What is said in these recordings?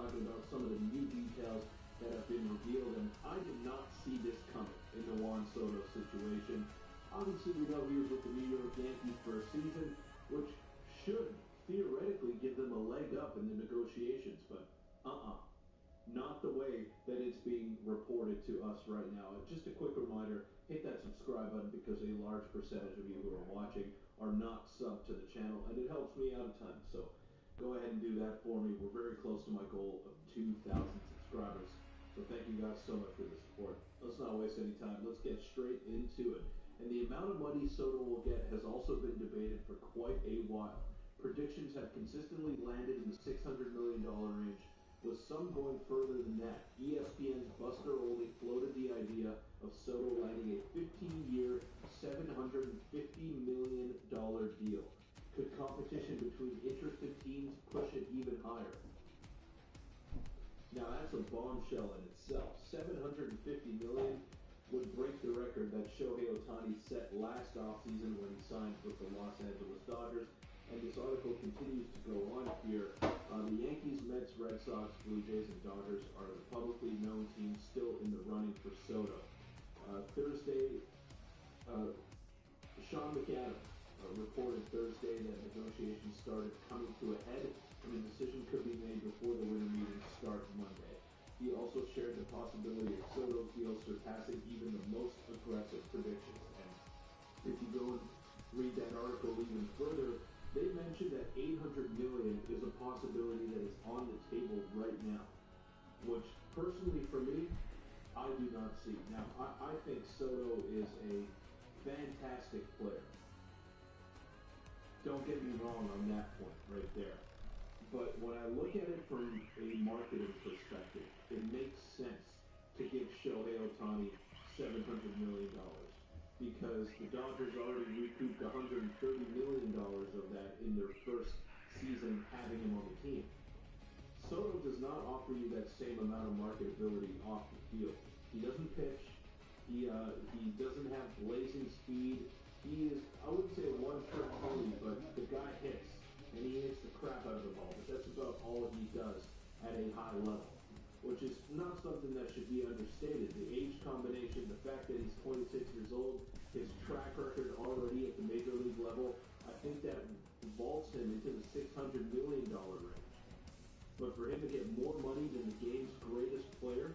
talking about some of the new details that have been revealed, and I did not see this coming in the Juan Soto situation. Obviously, we know he was with the New York Yankees for a season, which should theoretically give them a leg up in the negotiations, but not the way that it's being reported to us right now. Just a quick reminder, hit that subscribe button because a large percentage of you who are watching are not subbed to the channel, and it helps me out a ton. So go ahead and do that for me. We're very close to my goal of 2,000 subscribers. So thank you guys so much for the support. Let's not waste any time. Let's get straight into it. And the amount of money Soto will get has also been debated for quite a while. Predictions have consistently landed in the $600 million range, with some going further than that. ESPN's Buster Olney floated the idea of Soto landing a 15-year, $750 million deal. Could competition between interested teams push it even higher? Now that's a bombshell in itself. $750 million would break the record that Shohei Ohtani set last offseason when he signed with the Los Angeles Dodgers. And this article continues to go on here. The Yankees, Mets, Red Sox, Blue Jays, and Dodgers are the publicly known teams still in the running for Soto. Thursday, Sean McAdams reported Thursday that negotiations started coming to a head, and a decision could be made before the winter meetings start Monday. He also shared the possibility of Soto's deal surpassing even the most aggressive predictions. And if you go and read that article even further, they mentioned that $800 million is a possibility that is on the table right now, which personally for me, I do not see. Now, I think Soto is a fantastic player. Don't get me wrong on that point right there. But when I look at it from a marketing perspective, it makes sense to give Shohei Ohtani $700 million. Because the Dodgers already recouped $130 million of that in their first season having him on the team. Soto does not offer you that same amount of marketability off the field. He doesn't pitch. He doesn't have blazing speed. He is, I wouldn't say a one-trick pony, but the guy hits, and he hits the crap out of the ball. But that's about all he does at a high level, which is not something that should be understated. The age combination, the fact that he's 26 years old, his track record already at the major league level, I think that vaults him into the $600 million range. But for him to get more money than the game's greatest player,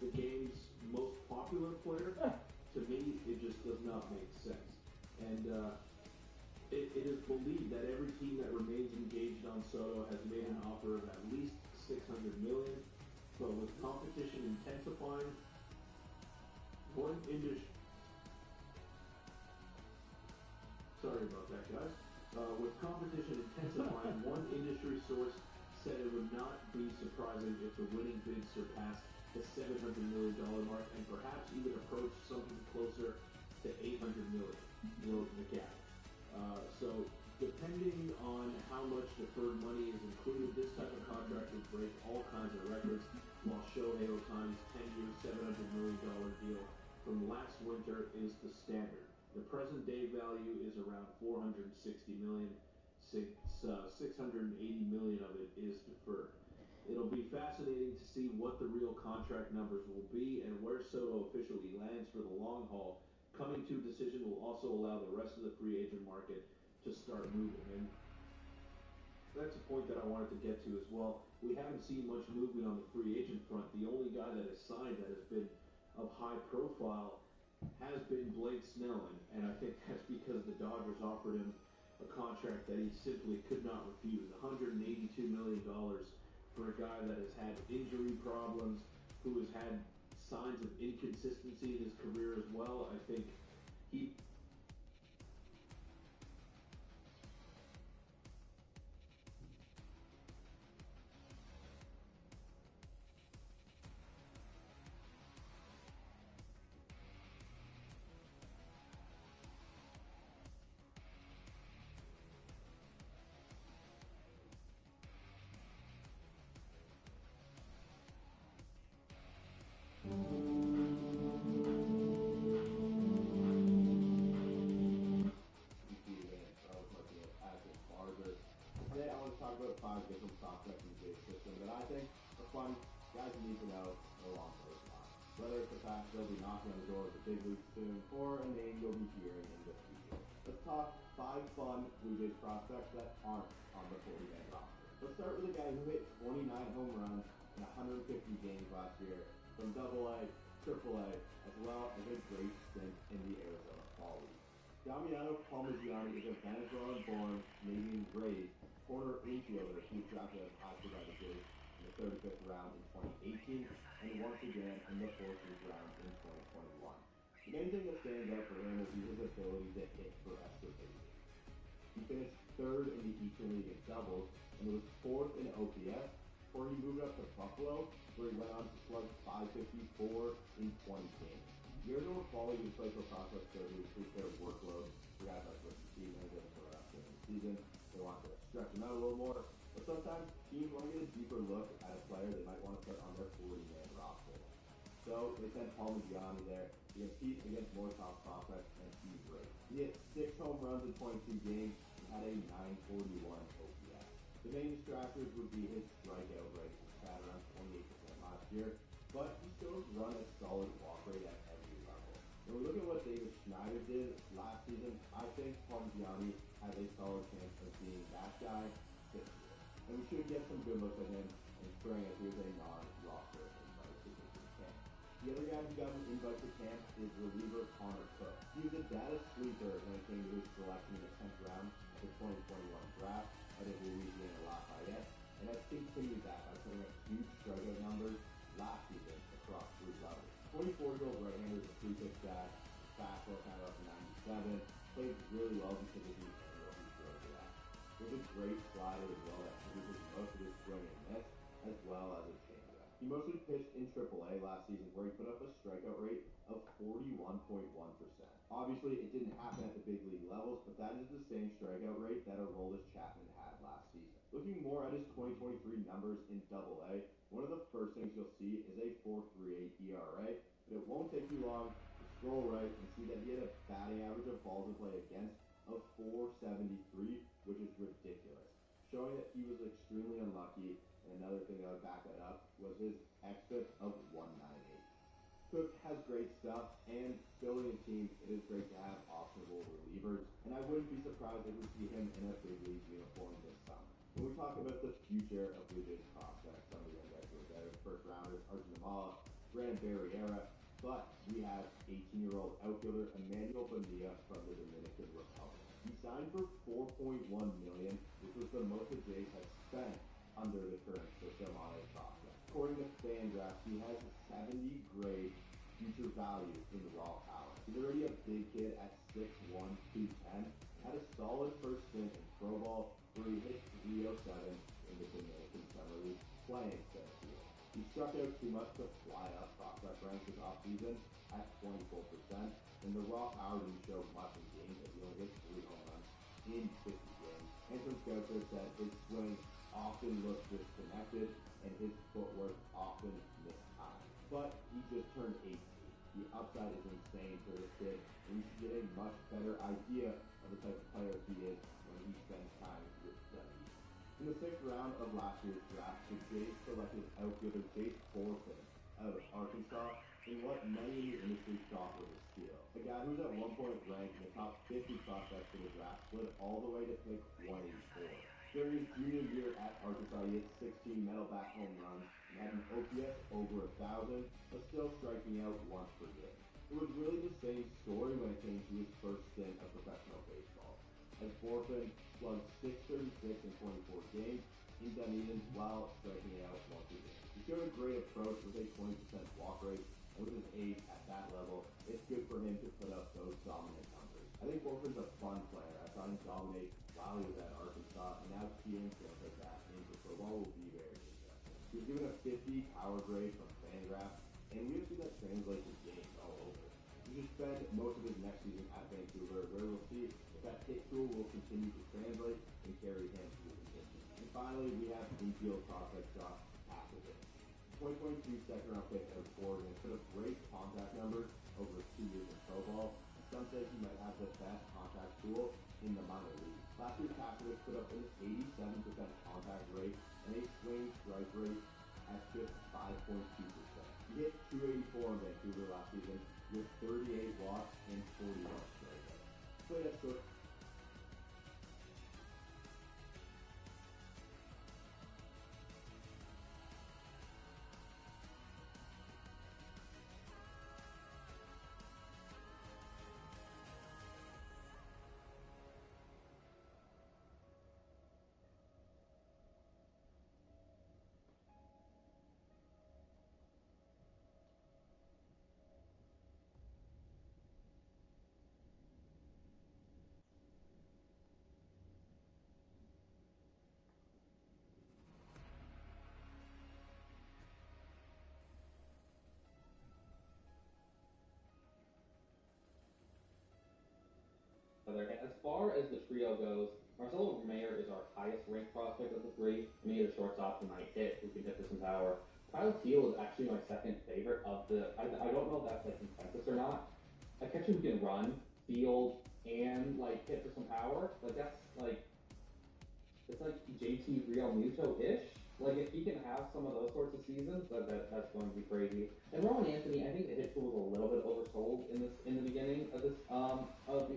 the game's most popular player, to me, it just does not make sense. And it is believed that every team that remains engaged on Soto has made an offer of at least $600 million. But with competition intensifying, one industry... Sorry about that, guys. With competition intensifying, one industry source said it would not be surprising if the winning bid surpassed the $700 million mark and perhaps even approached something closer to $800 million, wrote McAdams. So depending on how much deferred money is included, this type of contract would break all kinds of records, while Shohei Ohtani's 10-year, $700 million deal from last winter is the standard. The present day value is around $460 million. $680 million of it is deferred. It'll be fascinating to see what the real contract numbers will be and where Soto officially lands for the long haul. Coming to a decision will also allow the rest of the free agent market to start moving. And that's a point that I wanted to get to as well. We haven't seen much movement on the free agent front. The only guy that has signed that has been of high profile has been Blake Snell, and I think that's because the Dodgers offered him a contract that he simply could not refuse. $182 million for a guy that has had injury problems, who has had signs of inconsistency in his career as well. I think he... fun, guys you need to know along those lines. Whether it's the fact they'll be knocking on the door of the big leagues soon, or a name you'll be hearing in the future. Let's talk 5 fun Blue Jays prospects that aren't on the 40-man roster. Let's start with a guy who hit 29 home runs in 150 games last year from AA, AAA, as well as a great stint in the Arizona Fall League. Damiano Palmigiani is a Venezuelan-born, Canadian-raised corner infielder who was drafted as high school by the Jays in the 35th round in 2018 and once again in the 14th round in 2021. The main thing that stands out for him will be his ability to hit for extra bases. He finished 3rd in the Eastern League in doubles and was 4th in OPS, before he moved up to Buffalo, where he went on to slug .554 in 20 games. The Arizona Fall League is played for prospects to increase their workload for guys like Ricky Steven and for the rest of the season. They want to stretch them out a little more, but sometimes teams want to get a deeper look at a player they might want to put on their 40-man roster. So they sent Palmigiani there to compete against more top prospects, and he's great. He hit 6 home runs in 22 games and had a .941 OPS. The main distractors would be his strikeout rate, which had around 28% last year, but he still run a solid walk rate at every level. When we look at what David Schneider did last season, I think Palmigiani has a solid chance of being that guy this year. And we should get some good looks at him in spring as he is a non-roster invite to camp. The other guy who got an invite to camp is reliever Connor Cook. He was a data sleeper when it came to his selection in the 10th round of the 2021 draft out of Louisiana Lafayette, and has continued that by putting up huge strikeout numbers last season across 3 levels. 24-year-old right-hander is a 3-pitch guy, fastball kind of up to 97, played really well because of the angle he throws it at. There's a great slider as well that produces most of his swing and miss, as well as a changeup. He mostly pitched in AAA last season, where he put up a strikeout rate of 41.1%. Obviously, it didn't happen at the big league levels, but that is the same strikeout rate that Aroldis Chapman had last season. Looking more at his 2023 numbers in AA, one of the first things you'll see is a 4.38 ERA, but it won't take you long to scroll right and see that he had a batting average of balls in play against of 473, which is ridiculous, showing that he was extremely unlucky. And another thing that would back that up was his xFIP of 198. Cook has great stuff, and building a team, it is great to have optionable relievers, and I wouldn't be surprised if we see him in a big league uniform this summer. When we talk about the future of Blue Jays prospects, some of the young guys who are better, first rounders, Arjun Amala, Brandon Barriera, but we have 18-year-old outfielder Emmanuel Bonilla from the Dominican Republic. He signed for $4.1 million, which was the most the Jays had spent under the current system on his prospect. According to FanGraphs, he has a 70 grade future value in raw power. He's already a big kid at 6'1", 210, had a solid first stint in pro ball where he hit 307 in the Dominican Summer League playing center field. He struck out too much to fly up prospect ranks this offseason at 24%, and the raw power didn't show much in games as he only hit 3 home runs in 50 games. And some scouts have said his swing often looks disconnected and his footwork often mistimed. But he just turned 18. The upside is insane for this kid, and you should get a much better idea of the type of player he is when he spends time with the East. In the 6th round of last year's draft, the Jays selected outfielder Jake Thornton out of Arkansas in what many in the industry thought was a steal. A guy who was at one point ranked in the top 50 prospects for the draft slid all the way to pick 184. During his junior year at Arkansas, he hit 16 metal bat home runs and had an OPS over 1,000, but still striking out once per game. It was really the same story when it came to his first stint of professional baseball, as Thornton slugged .636 in 24 games in Dunedin while striking out once a game. He showed a great approach with a 20% walk rate, and with his age at that level, it's good for him to put up those dominant numbers. I think Thornton's a fun player. I saw him dominate while he was at Arkansas, and now seeing him translate that into football will be very interesting. He was given a 50 power grade from FanGraphs, and we have seen that translate to games all over. He should spend most of his next season at Vancouver, where we'll see if that hit tool will continue to translate and carry him to the position. And finally, we have infield prospect Josh Appleton. 2022 second-round pick out of Oregon put up great contact numbers over 2 years in pro ball, and some say he might have the best contact tool in the minor league. Last year, Appleton put up an 87% contact rate and a swing strike rate at just 5.2%. You hit 284 in Vancouver last season with 38 walks and 40 runs right there. Straight up good. As far as the trio goes, Marcelo Mayer is our highest ranked prospect of the three. I mean, he's a shortstop who might hit, who can hit for some power. Kyle Teel is actually my second favorite of the. I don't know if that's like consensus or not. A catcher who can run, field, and like hit for some power. Like that's like it's like JT Real Muto-ish. Like if he can have some of those sorts of seasons, that's going to be crazy. And Rowan Anthony, I think the hit tool was a little bit oversold in the beginning of this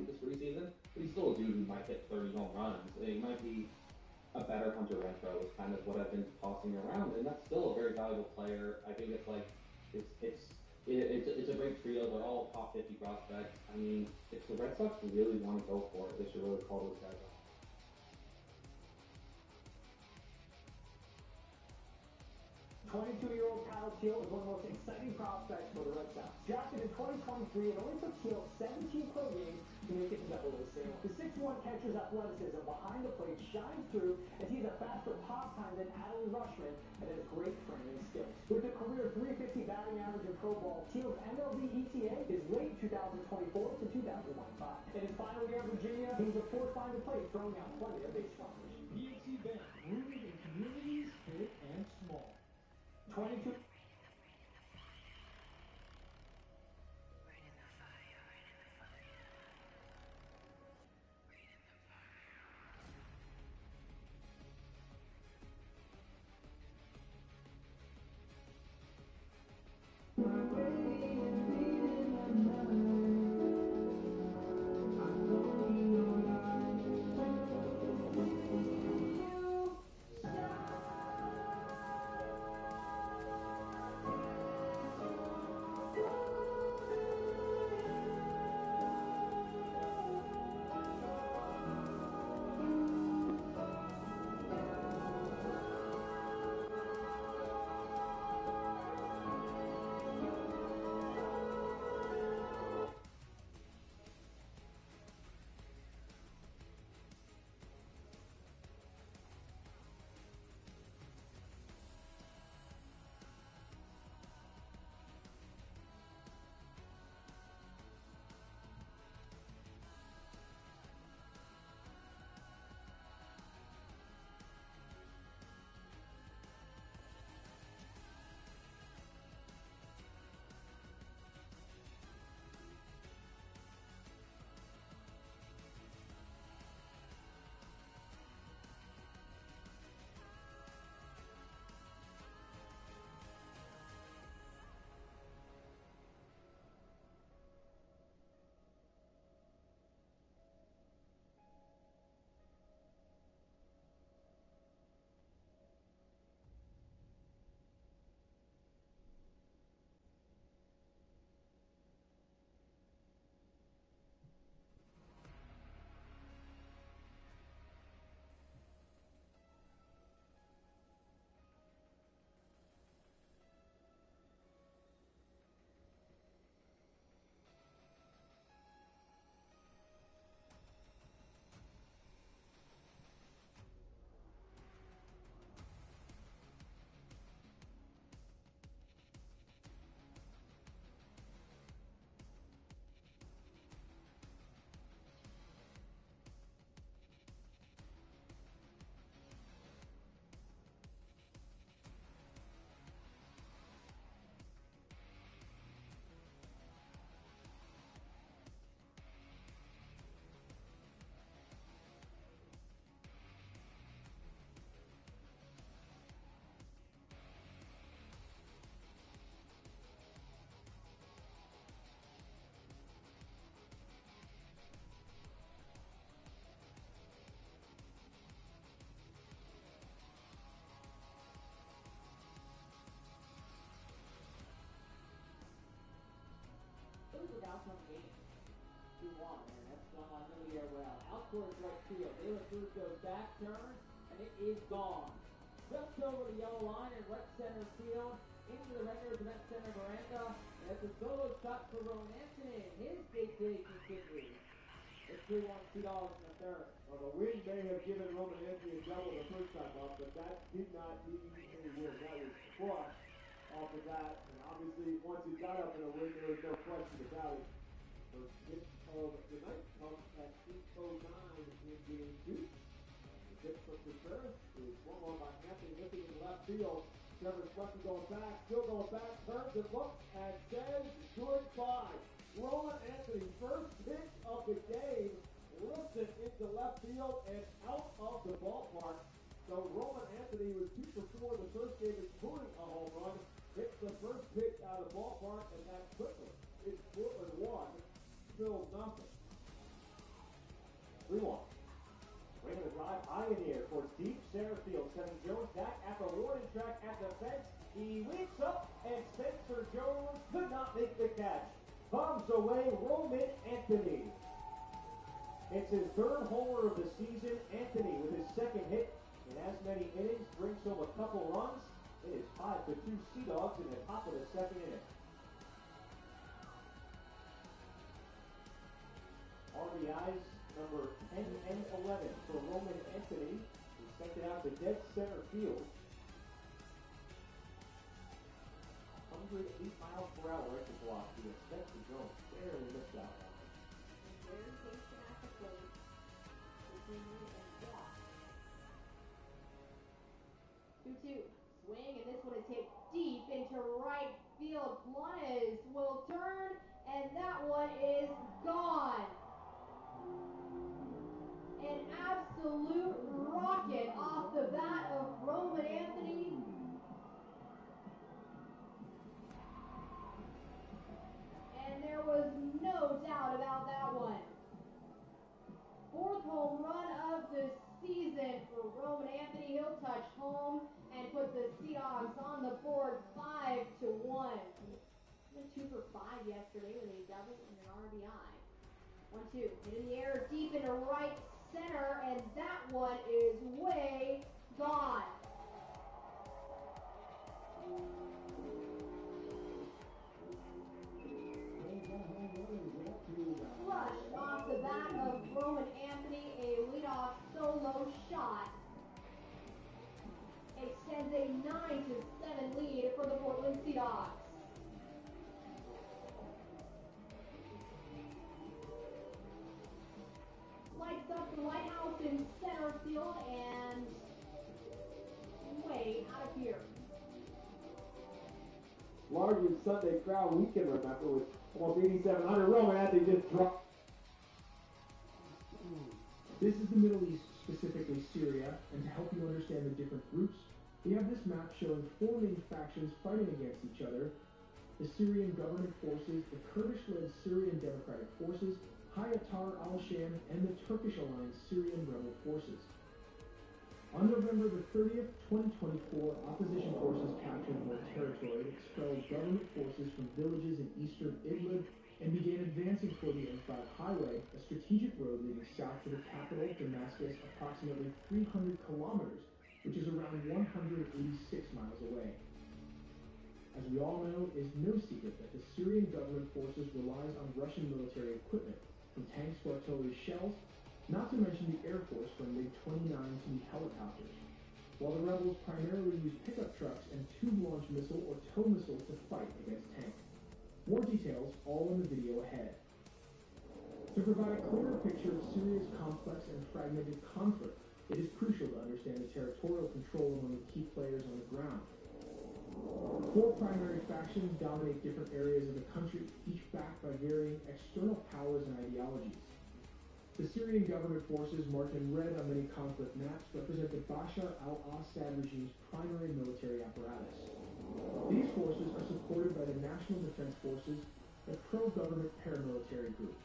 this preseason, but he's still a dude who might hit 30 home runs. He might be a better Hunter Renfroe is kind of what I've been tossing around, and that's still a very valuable player. I think it's like it's a great trio. They're all top 50 prospects. I mean, if the Red Sox really want to go for it, they should really call those guys up. 22-year-old Kyle Teel is one of the most exciting prospects for the Red Sox. Drafted in 2023, it only took Teel 17 pro games to make it to Double-A single. The 6'1" catcher's athleticism behind the plate shines through as he's a faster pop time than Adley Rutschman and has great framing skills. With a career 350 batting average in pro ball, Teel's MLB ETA is late 2024 to 2025. In his final year in Virginia, he was a force behind the plate, throwing out plenty of base runners. PHC Bank, rooted in communities, big and small. 22. 2-1, and that's done on Millier well. Out towards right field. Taylor Cruz goes back, turn, and it is gone. Just over the yellow line in right center field, into the Rangers event center veranda, and it's a solo shot for Rowan Anthony. His big day continues. It's 3-1 T.Dogs in the third. Well, the wind may have given Roman Anthony a double the first time up, but that did not mean any win. That was crushed off the bat, and obviously once he got up in a win, there was no question about it. First pitch of the night comes at 8:09 in game 2. The pitch from Contreras is swung on by Anthony, missing in left field. Trevor's Weston going back, still going back, turns and looks and says goodbye. Roman Anthony, first pitch of the game, lifts it into left field and out of the ballpark. So Roman Anthony was 2 for 4 the first game, including a home run. Hits the first pitch out of the ballpark, and that quickly is Portland 1, Phil nothing. 3-1. Bringing the drive high in the air towards deep center field. Sending Jones back at the warning track at the fence. He leaps up, and Spencer Jones could not make the catch. Bombs away Roman Anthony. It's his third homer of the season. Anthony with his second hit in as many innings brings home a couple runs. It is 5-2 Sea-Dogs in the top of the second inning. RBIs number 10 and 11 for Roman Anthony. He sent it out to dead center field. 108 miles per hour exit velocity. Spencer Jones barely missed that one. Very patient at the plate. Continue and block. 2-2. Swing, and this one is hit deep into right field. Blanes will turn, and that one is gone. An absolute rocket off the bat of Roman Anthony. And there was no doubt about that one. Fourth home run of the season for Roman Anthony. He'll touch home and put the Sea-Dogs on the board 5-1. He went 2 for 5 yesterday with a double and an RBI. 1-2. Hit in the air deep into right center, and that one is way gone. Flush off the bat of Roman Anthony, a leadoff solo shot. Extends a 9-7 lead for the Portland Sea-Dogs. Lights up the lighthouse in center field and way out of here. Largest Sunday crowd we can remember with almost 8,700. Roman Anthony just dropped. This is the Middle East, specifically Syria, and to help you understand the different groups, we have this map showing 4 main factions fighting against each other: the Syrian government forces, the Kurdish-led Syrian Democratic Forces, haHA al-Sham, and the Turkish-aligned Syrian rebel forces. On November the 30th, 2024, opposition forces captured more territory, expelled government forces from villages in eastern Idlib, and began advancing toward the M5 highway, a strategic road leading south to the capital, Damascus, approximately 300 kilometers, which is around 186 miles away. As we all know, it is no secret that the Syrian government forces relies on Russian military equipment, from tanks to artillery shells, not to mention the Air Force from MiG-29 to the helicopters, while the rebels primarily use pickup trucks and tube-launched missile or tow missiles to fight against tanks. More details all in the video ahead. To provide a clearer picture of Syria's complex and fragmented conflict, it is crucial to understand the territorial control among the key players on the ground. 4 primary factions dominate different areas of the country, each backed by varying external powers and ideologies. The Syrian government forces, marked in red on many conflict maps, represent the Bashar al-Assad regime's primary military apparatus. These forces are supported by the National Defense Forces, a pro-government paramilitary group.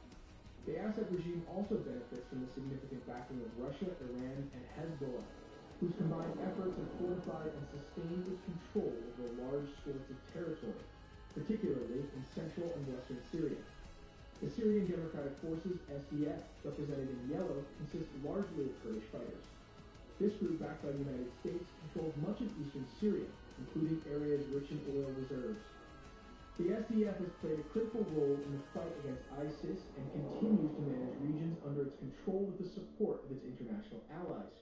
The Assad regime also benefits from the significant backing of Russia, Iran, and Hezbollah, whose combined efforts have fortified and sustained its control over large swaths of territory, particularly in central and western Syria. The Syrian Democratic Forces, SDF, represented in yellow, consists largely of Kurdish fighters. This group, backed by the United States, controls much of eastern Syria, including areas rich in oil reserves. The SDF has played a critical role in the fight against ISIS and continues to manage regions under its control with the support of its international allies.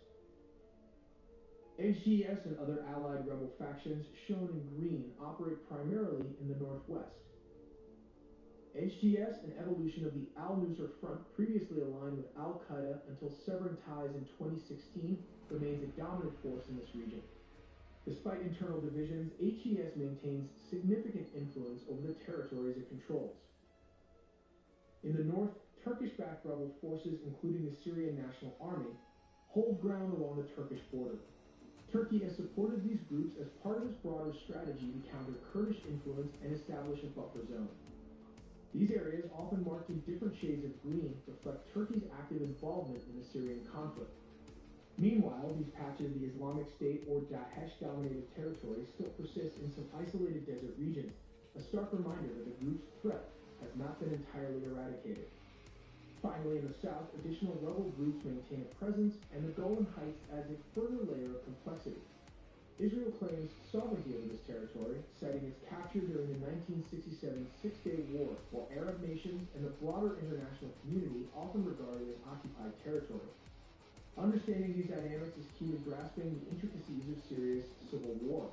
HGS and other allied rebel factions, shown in green, operate primarily in the northwest. HGS, an evolution of the Al-Nusra Front, previously aligned with Al-Qaeda until severing ties in 2016, remains a dominant force in this region. Despite internal divisions, HGS maintains significant influence over the territories it controls. In the north, Turkish-backed rebel forces, including the Syrian National Army, hold ground along the Turkish border. Turkey has supported these groups as part of its broader strategy to counter Kurdish influence and establish a buffer zone. These areas, often marked in different shades of green, reflect Turkey's active involvement in the Syrian conflict. Meanwhile, these patches of the Islamic State or Daesh-dominated territory still persist in some isolated desert regions, a stark reminder that the group's threat has not been entirely eradicated. Finally, in the south, additional rebel groups maintain a presence, and the Golan Heights adds a further layer of complexity. Israel claims sovereignty over this territory, citing its capture during the 1967 Six-Day War, while Arab nations and the broader international community often regard it as occupied territory. Understanding these dynamics is key to grasping the intricacies of Syria's civil war.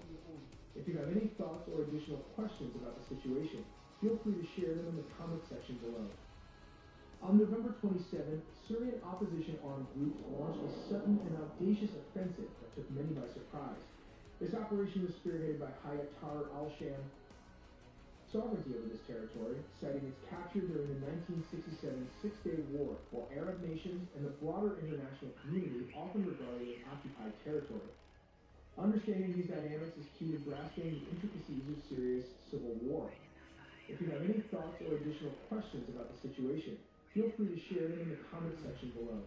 If you have any thoughts or additional questions about the situation, feel free to share them in the comment section below. On November 27th, Syrian opposition armed groups launched a sudden and audacious offensive that took many by surprise. This operation was spearheaded by haHA al-Sham sovereignty over this territory, citing its capture during the 1967 Six-Day War, while Arab nations and the broader international community often regard it as occupied territory. Understanding these dynamics is key to grasping the intricacies of Syria's civil war. If you have any thoughts or additional questions about the situation, feel free to share them in the comment section below.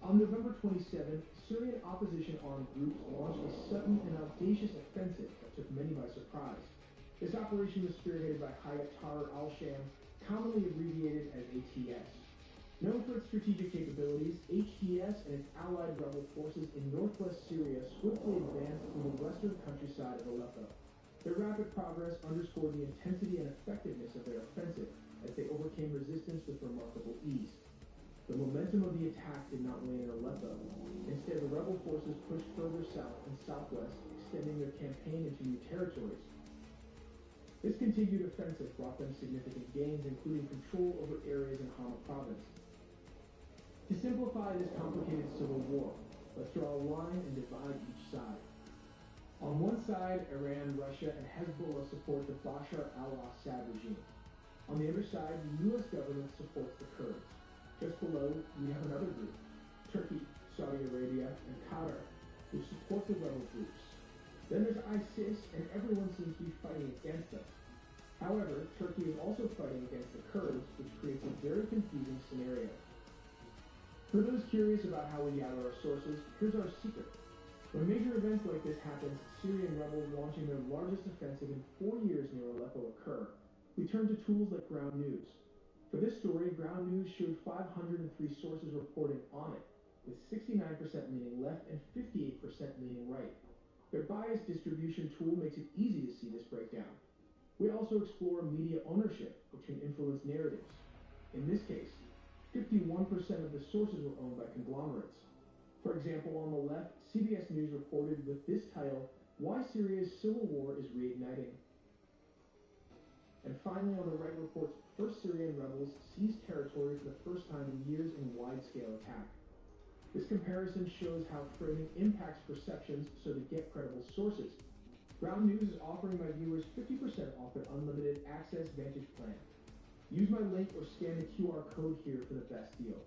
On November 27th, Syrian opposition armed groups launched a sudden and audacious offensive that took many by surprise. This operation was spearheaded by haHA al-Sham, commonly abbreviated as ATS. Known for its strategic capabilities, HTS and its allied rebel forces in northwest Syria swiftly advanced through the western countryside of Aleppo. Their rapid progress underscored the intensity and effectiveness of their offensive, as they overcame resistance with remarkable ease. The momentum of the attack did not wane in Aleppo. Instead, the rebel forces pushed further south and southwest, extending their campaign into new territories. This continued offensive brought them significant gains, including control over areas in haHA province. To simplify this complicated civil war, let's draw a line and divide each side. On one side, Iran, Russia, and Hezbollah support the Bashar al-Assad regime. On the other side, the U.S. government supports the Kurds. Just below, we have another group, Turkey, Saudi Arabia, and Qatar, who support the rebel groups. Then there's ISIS, and everyone seems to be fighting against them. However, Turkey is also fighting against the Kurds, which creates a very confusing scenario. For those curious about how we gather our sources, here's our secret. When major events like this happen, Syrian rebels launching their largest offensive in 4 years near Aleppo occur, we turn to tools like ground news. For this story, ground news showed 503 sources reporting on it, with 69% leaning left and 58% leaning right. Their biased distribution tool makes it easy to see this breakdown. We also explore media ownership, which can influence narratives. In this case, 51% of the sources were owned by conglomerates. For example, on the left, CBS News reported with this title, "Why Syria's Civil War is Reigniting." And finally, on the right reports, first Syrian rebels seized territory for the first time in years in wide-scale attack. This comparison shows how framing impacts perceptions, so to get credible sources. Ground News is offering my viewers 50% off their unlimited access Vantage plan. Use my link or scan the QR code here for the best deal.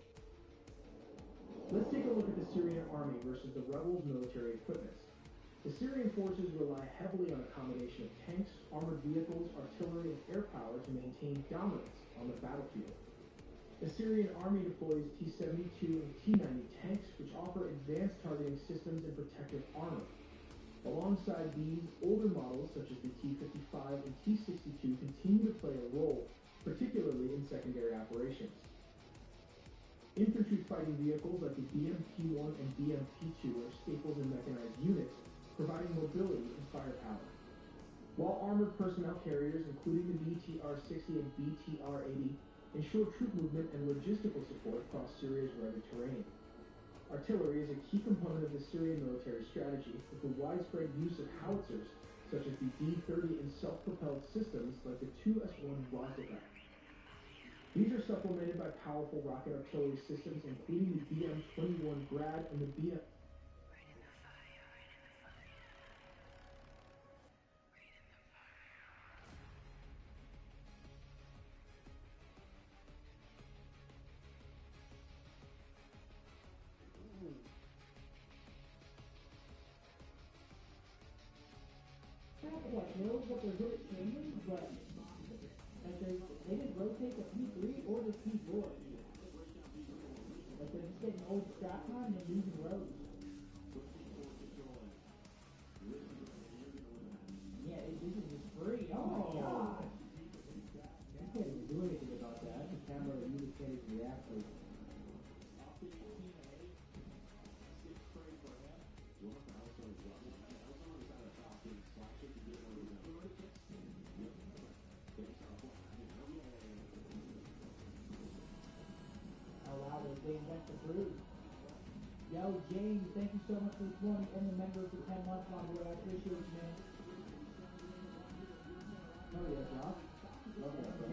Let's take a look at the Syrian army versus the rebels' military equipments. The Syrian forces rely heavily on a combination of tanks, armored vehicles, artillery, and air power to maintain dominance on the battlefield. The Syrian army deploys T-72 and T-90 tanks, which offer advanced targeting systems and protective armor. Alongside these, older models such as the T-55 and T-62 continue to play a role, particularly in secondary operations. Infantry fighting vehicles like the BMP-1 and BMP-2 are staples in mechanized units, providing mobility and firepower. While armored personnel carriers, including the BTR-60 and BTR-80, ensure troop movement and logistical support across Syria's rugged terrain. Artillery is a key component of the Syrian military strategy, with the widespread use of howitzers, such as the D-30 and self-propelled systems like the 2S-1 Gwozdika. These are supplemented by powerful rocket artillery systems, including the BM-21 Grad and the BM... Like knows what they're good at training, but like they didn't rotate the P3 or the P4. Like they're just getting old strap time and losing roads. Yeah, this is just free. Oh my god! You can't even do anything about that. The camera really can't even react to it. That's the proof. Yo, James, thank you so much for the 20 and the member for 10 months, my boy. I appreciate you, man. Oh yeah, Josh. Love that, bro.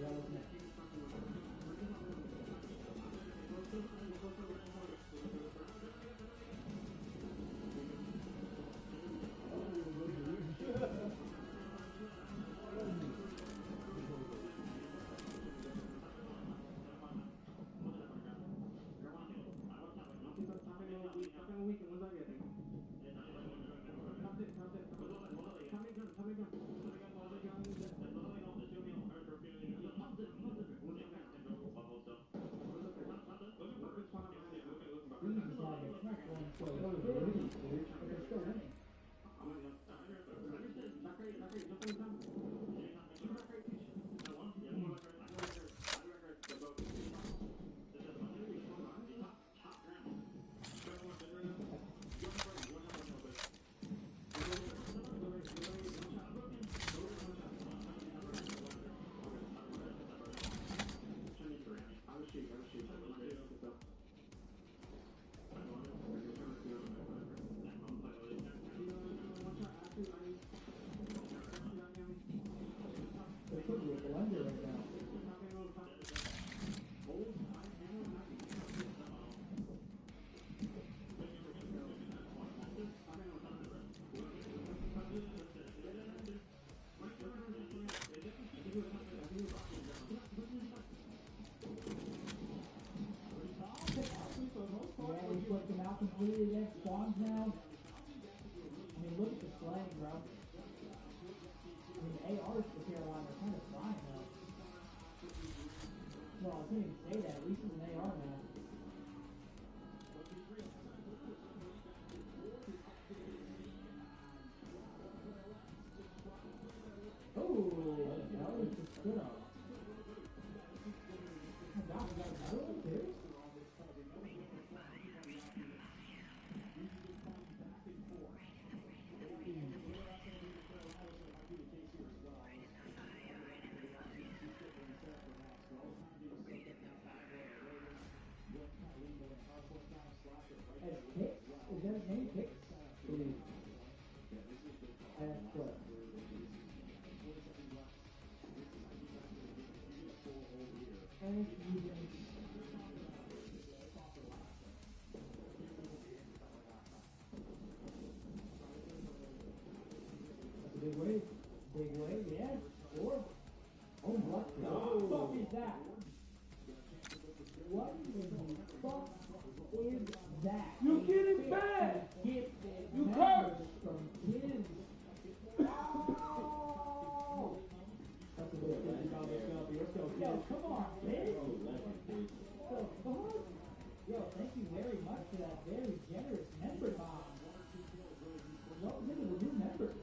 Yeah, what's next? Completely against spawns now. I mean, look at the slang, bro. I mean, the ARs for Carolina are kind of flying though. Well, I couldn't even say that. At least it's an AR now. Oh, that was just good on. Oh my god, we got another one too? Is that his name? Hicks? Please. That's what? That's a big wave. Big wave, yeah. Or, oh, what the fuck is that? What in the fuck is that? You getting bad! You curse! From his. Oh! That's a bit let's go. Yo, come on, man! What the fuck? Yo, thank you very much for that very generous member bomb. Welcome to the new members.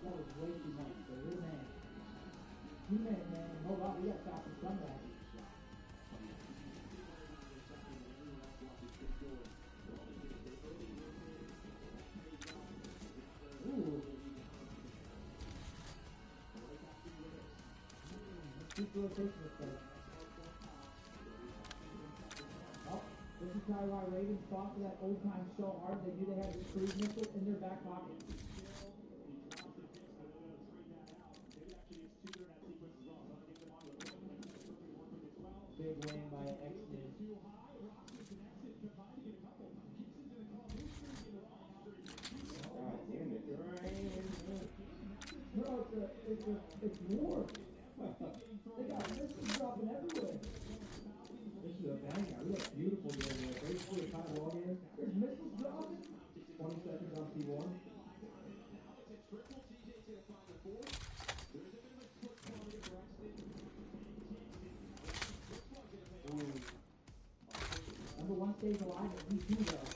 That was way too much. So you're the man. You man. Hold on, we got to stop the comeback. Ooh. Keep rotation with that. Oh, this is probably why Ravens fought for that old time so hard. They knew they had this cruise missile in their back pocket. Big win by X-Men. God damn it. No, it's war. They got missiles dropping everywhere. This is a banger. We got a beautiful game here. Basically a kind of ball game. There's missiles dropping. 20 seconds on P1. Number one stays alive at P2 though.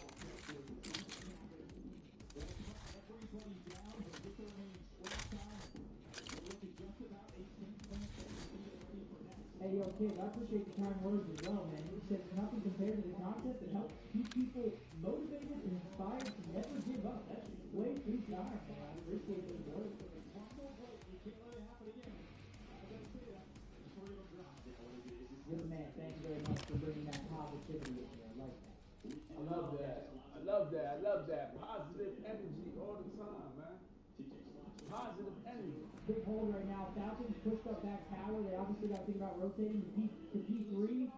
Hey, yo, kid, I appreciate the kind words as well, man. You said nothing compared to the content that helps keep people motivated and inspired to never give up. That's way too kind, man. I appreciate those words. You're the man. Thank you very much for bringing that positivity with me. I like that. I love that. I love that. I love that. Positive energy all the time, man. Positive energy. Big hold right now. Falcons pushed up back tower. They obviously got to think about rotating to P3.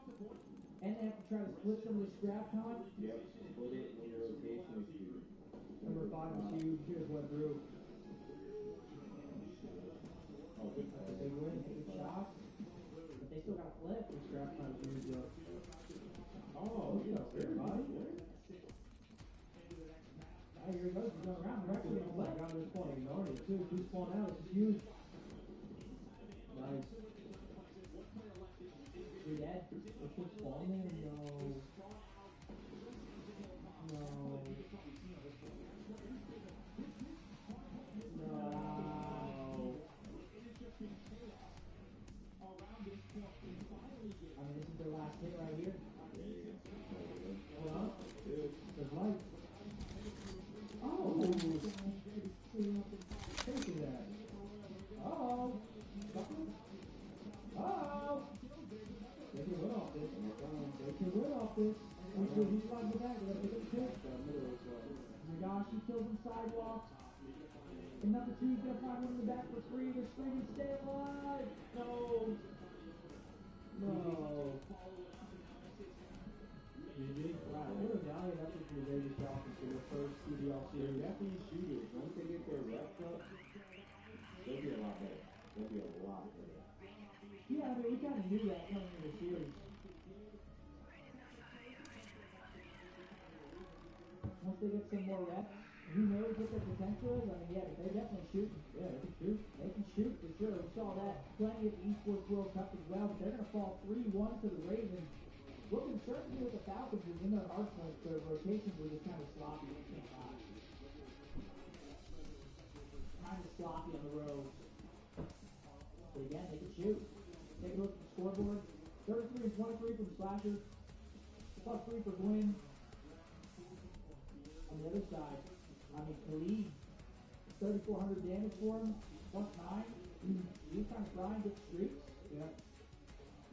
And they have to try to split some of the scrap time. Yep, split it when your rotation is huge. Number 5 is huge. Just went through. Oh, good. Big win. Good shot. But they still got to flip. The scrap time is huge up. Oh, look up there, buddy. Oh, here he goes. He's going around. They're actually on flag. Got this point. Ignored it, too. Two spawn out. This is huge. Nice. You're dead. They should spawn there. No. No. No. I mean, this is their last hit right here. Hold on. There's light. Oh! Taking that. Oh! Oh! They can win off this. They can win off this. He's sliding the back. They're going to pick up the kick. Oh my gosh, he kills him sidewalk. And number 2 is going to find one in the back for free. They're screaming, stay alive! No! No. Wow, what a valiant effort for the Vegas Falcons for their first CBL series. After you shoot it, once they get their reps up, they'll be a lot better. They'll be a lot better. Yeah, I mean, we kind of knew that coming into the series. Once they get some more reps, who knows what their potential is? I mean, yeah, but they're definitely shooting. Yeah, they can shoot. They can shoot for sure. We saw that plenty at the Esports World Cup as well, but they're going to fall 3-1 to the Ravens. What concerns me with the Falcons is in their hard points, their rotations were just kind of sloppy. Kind of sloppy on the road. But again, they can shoot. Take a look at the scoreboard. 33 and 23 from Slasher. +3 for Gwyn. On the other side, I mean, Khalid, 3,400 damage for him, +9. He's kind of trying to get streaks. Yeah.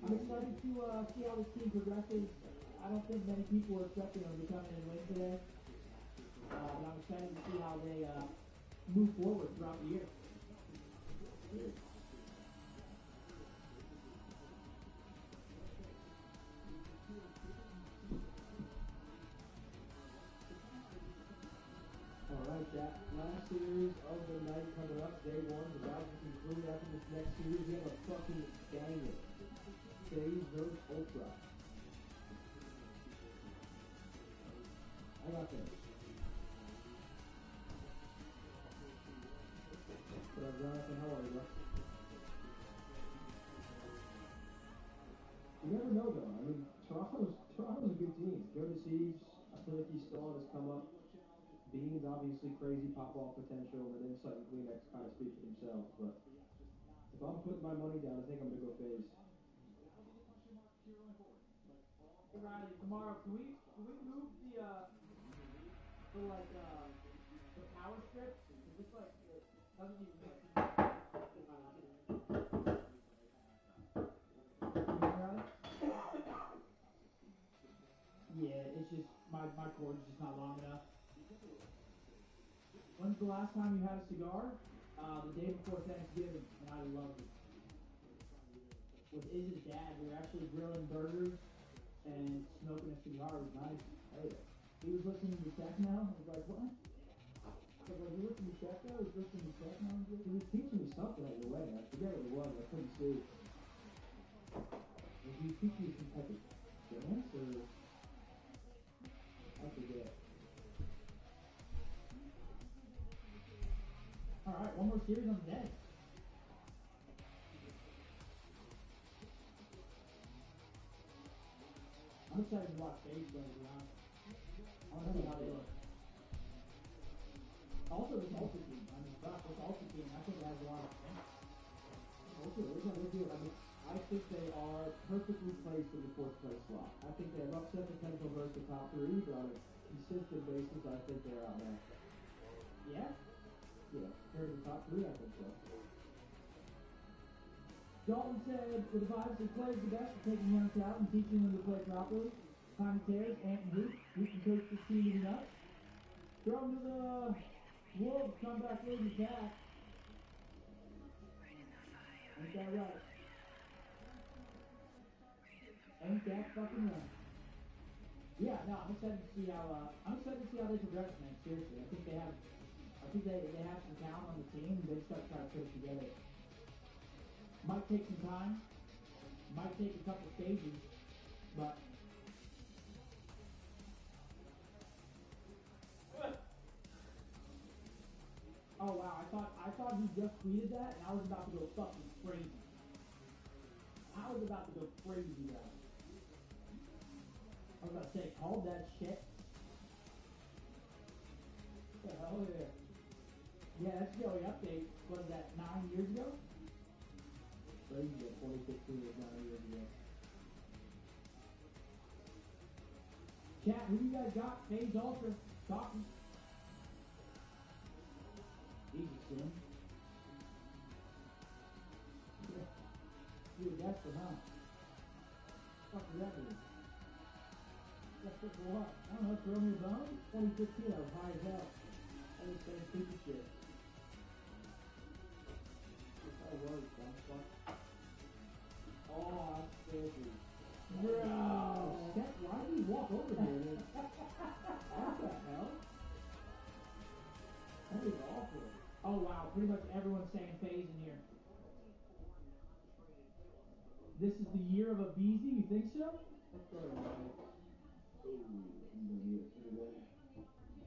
I'm excited to see how this team progresses. I don't think many people are expecting them to come in and win today. But I'm excited to see how they move forward throughout the year. Alright, that last series of the night coming up, day 1. The guys will conclude after this next series. We have a fucking banger. Phase vs. Ultra. I got this. What up, Jonathan? How are you, bro? You never know, though. I mean, Toronto's a good team. Go to Siege. I feel like he's still on his come up. Beans, obviously crazy pop-off potential, and Insight and Kleenex kind of speak for themselves, but if I'm putting my money down, I think I'm going to go FaZe. Hey Riley, tomorrow can we move the power strip? Is this like it doesn't even like Yeah, it's just my cord's just not long enough. When's the last time you had a cigar? The day before Thanksgiving, and I loved it. With Iz's dad, we were actually grilling burgers and smoking a cigar. It was nice. Hey, he was listening to techno. I was like, what? I was like, you listening to techno? He's listening to techno? He was teaching me something at your wedding. I forget what it was. I couldn't see. Was he teaching you some type of dance, or I forget. All right, one more series on the day. I'm excited to watch FaZe play, to be honest. I want to see how they look. Also, this Ultra team. I mean, fuck, this Ultra team, I think it has a lot of potential. Okay, they're going to do it. I mean, I think they are perfectly placed in the fourth place slot. I think they have upset potential versus the top three, but on a consistent basis, I think they're out there. Yeah? Yeah, compared to the top three, I think so. Dalton said the device that plays the best at taking young talent and teaching them to play properly. Tiny Tears, Ant and Hoop, who can coach this team to be nuts. Throw them to the Wolves, come back leading attack. Ain't that right? Ain't that fucking right? Yeah, no, I'm excited to see how they progress, man. Seriously, I think they have some talent on the team, and they just got to try to put it together. Might take some time, might take a couple stages, but oh wow, I thought he just tweeted that, and I was about to go fucking crazy. I was about to go crazy, guys. I was about to say, called that shit. Hell yeah. Yeah, that's Joey update. Was that 9 years ago? Crazy that 2015 was 9 years ago. Chat, who you guys got? FaZe Ultra. Talking. Easy, Slim. You were desperate, huh? What the fuck is that doing? That's for what? I don't know, throw me a bone? 2015, I was high as hell. I was saying stupid shit. I was, dumb fuck. Oh, that's filthy. Bro! Steph, why did he walk over here? What the hell? That is awful. Oh wow, pretty much everyone's saying FaZe in here. This is the year of a Beezy, you think so? That's right, man. Oh, I'm gonna need it pretty bad.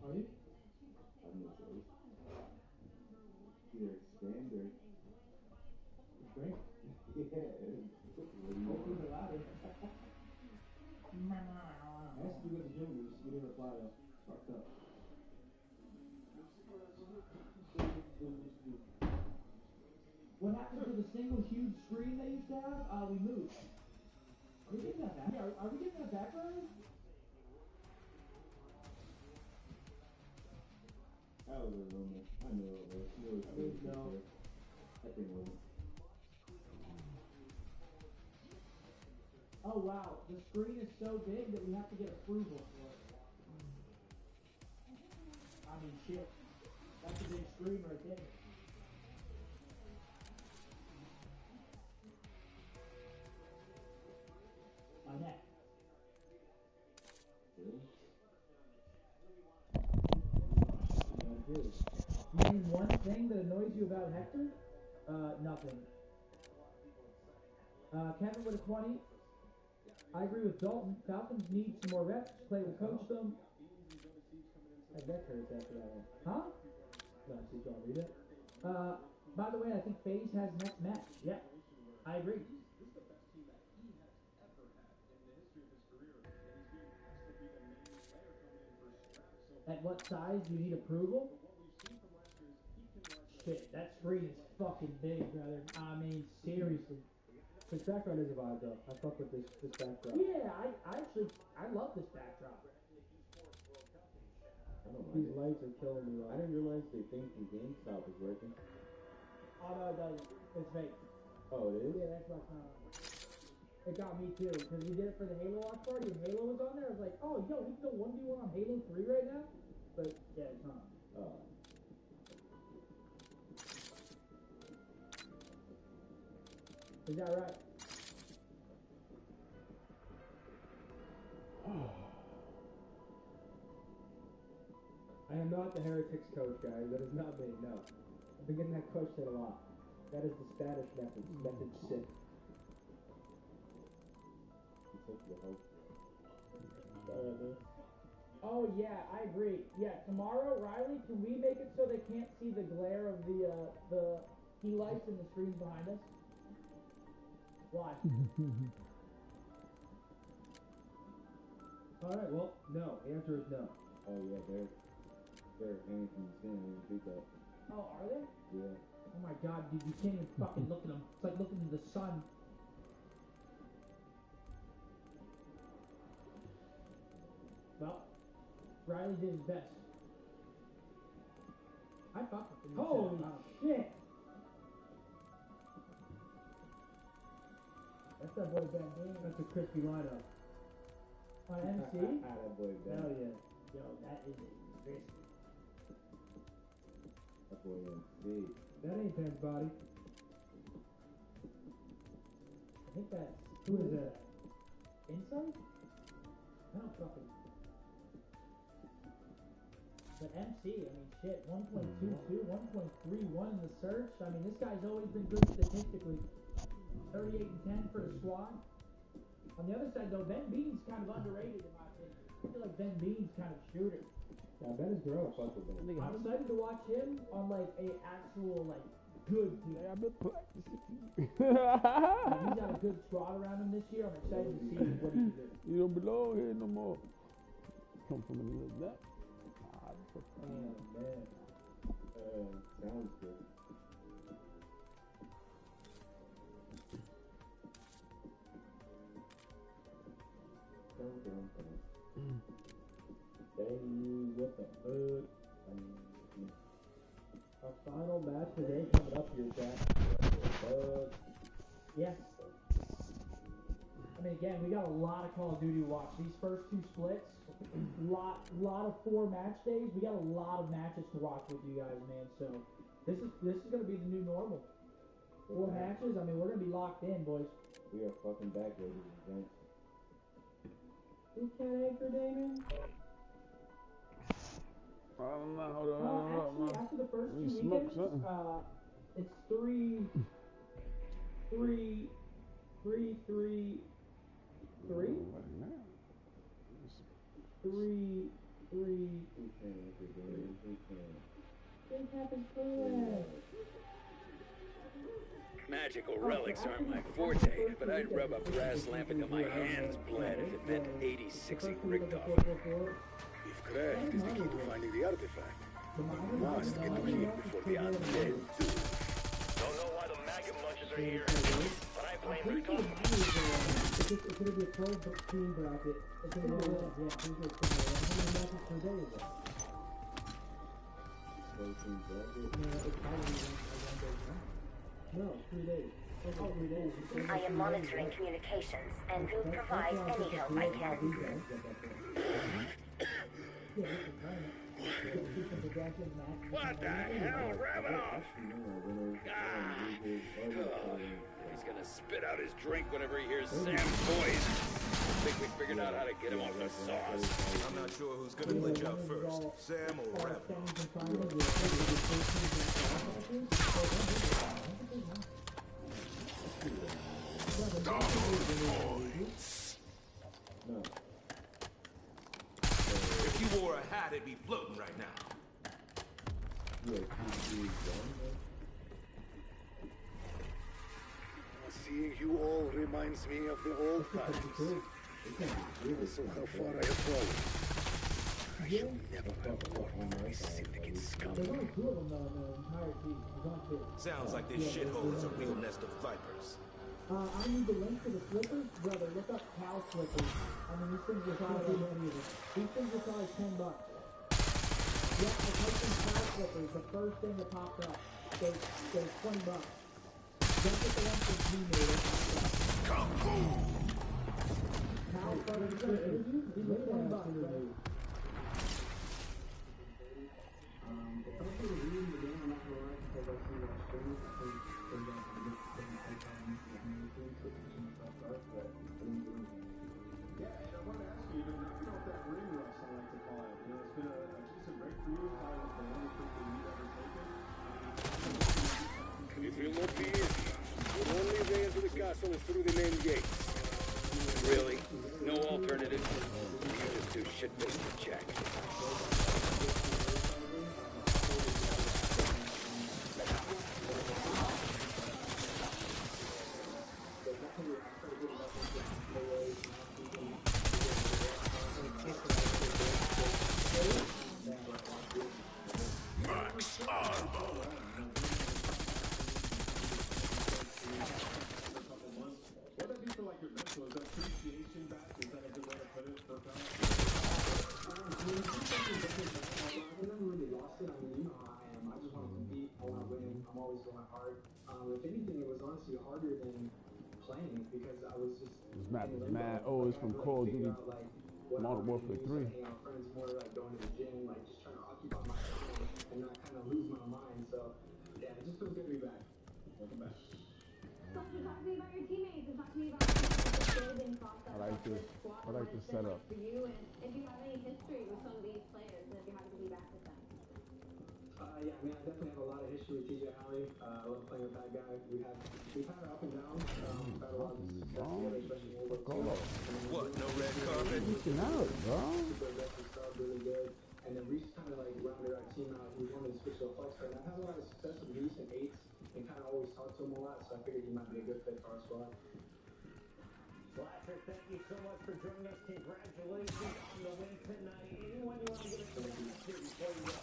Are you? I have no choice. Either expand or... Drink? Yeah. Hopefully the latter. I asked you at the gym, you didn't reply though. Fucked up. What happened to the single huge screen they used to have? We moved. Are we getting that back? Yeah, are we getting that back, Ryan? That was a rumor. I knew it was. No. That thing wasn't. Oh wow, the screen is so big that we have to get approval for it. I mean, shit. That's a big screen right there. My neck. Really? Name one thing that annoys you about Hector? Nothing. Kevin with a 20. I agree with Dalton. Falcons need some more reps. Clay will coach them. My neck hurts after that one. Huh? No, so you don't read it? By the way, I think FaZe has next match. Yeah, I agree. At what size do you need approval? Shit, that screen is fucking big, brother. I mean, seriously. This background is a vibe, though. I fuck with this backdrop. Yeah, I love this backdrop. I don't These mind it. lights are killing me. I didn't realize they think the GameStop is working. Oh no, it doesn't. It's fake. Oh, it is? Yeah, that's what's it got me too, because we did it for the Halo watch party and Halo was on there. I was like, oh, yo, we can go 1v1 on Halo 3 right now? But, yeah, it's not. Oh. Is that right? I am not the Heretics coach, guys. That is not me, no. I've been getting that question a lot. That is the Spanish method. Method 6. You took the hope. Oh, yeah, I agree. Yeah, tomorrow, Riley, can we make it so they can't see the glare of the key lights and the screens behind us? Why? Alright, well, no. The answer is no. Oh, yeah, they're hanging from the ceiling when you do that. Oh, are they? Yeah. Oh my god, dude, you can't even fucking look at them. It's like looking at the sun. Well, Riley did his best. I fuck with him. Holy shit! That's that boy Ben Dean. That's a crispy lineup. On MC? That boy, Ben. Hell yeah. Yo, that is a risk. That boy, MC. That ain't Ben's body. I think that's... Who is that? Insight? I don't fucking... But MC, I mean, shit, 1.22, 1.31 in the search. I mean, this guy's always been good statistically. 38 and 10 for the squad. On the other side, though, Ben Bean's kind of underrated in my opinion. I feel like Ben Bean's kind of shooter. Yeah, Ben is gross. I'm excited to watch him on, like, a actual, like, good team. I've been practicing. He's got a good squad around him this year. I'm excited to see what he can do. You don't belong here no more. Come from a little that. Oh, man. Sounds good. What the fuck? Our final match today coming up here, Jack. Yes. I mean, again, we got a lot of Call of Duty to watch. These first two splits, lot of 4 match days. We got a lot of matches to watch with you guys, man. So this is gonna be the new normal. 4 matches. I mean, we're gonna be locked in, boys. We are fucking back, ladies and gents. You can't anchor, Damon. I don't know. Hold on. Actually, after the first 2 You smoke weekends, something. it's 3, 3, 3, 3, 3, 3, 3. It happens fast. Magical relics aren't my forte, but I'd rub a brass lamp until my hands bled if it meant 86ing Richtofen. If Kraft is the key to finding the artifact, we must get to him before the undead do. Don't know why the maggot munchers are here, but I blame Richtofen. It's gonna be a 12-team bracket. It's gonna be yeah, it's gonna be how many matches per day is it? 12-team bracket? No, it's probably one day, no? No, 3 days. Oh, 3 days. I am monitoring communications and will provide any help I can. What the hell? Wrap it off! He's gonna spit out his drink whenever he hears Sam's voice. I think we figured out how to get him off the sauce. I'm not sure who's gonna glitch out first, Sam or Rabbit. No. If you wore a hat, it'd be floating right now. Seeing you all reminds me of the old times. So how far I have fallen. shall never have worked for this syndicate scum. There's only 2 of them though in the entire team. There's only 2. Sounds like this shithole is a real nest of vipers. I need the link to the slippers, brother. Look up cow slippers. I mean, these things are probably these things are probably $10. Yeah, I typed in cow slippers. The first thing that popped up, they're $20. Don't get the one for G-Made. Kung Fu! Cow slippers. These are $20, right? The first thing is reading the game, I'm not gonna lie, because I see that stream, I think they're going to look for the icon, yeah, and I wanted to ask you, knocking off that ring rust, I like to call it. You know, it's been a decent breakthrough, probably the only quickly you've ever taken. It will not be easy. Your only way into the castle is through the main gates. Really? No alternative? You're just too shit-faced to check. Max armor! What would that be for like your mental? Is that appreciation back? Is that a good way to put it for I never really lost it. I mean, you know how I am. I just want to compete. I want to win. I'm always going hard. If anything, it was honestly harder than playing because I was just. This map is mad. Oh, it's from Call of Duty Modern Warfare 3. You know, friends more like going to the gym, like just trying to occupy my time and not kind of lose my mind. So, yeah, it just feels good to be back. Welcome back. Talk to me about your teammates and talk to me about the building process. I like this. I like this setup. For you, and if you have any history with some of these players, and if you're happy to be back with them. Yeah, I mean, I definitely have a lot of history with T.G.E. I love playing with that guy. We've had our up and downs. We've had a lot of success together, especially in World War II. What, no red carpet? Looking out, bro. Super aggressive stuff, really good. And then Reese kind of like rounded our team out. He wanted to switch to a flex player. And I've had a lot of success with Reese and eights and kind of always talked to him a lot, so I figured he might be a good fit for our squad. Slasher, thank you so much for joining us. Congratulations on the win tonight. Anyone you want to give a shout out to before you go?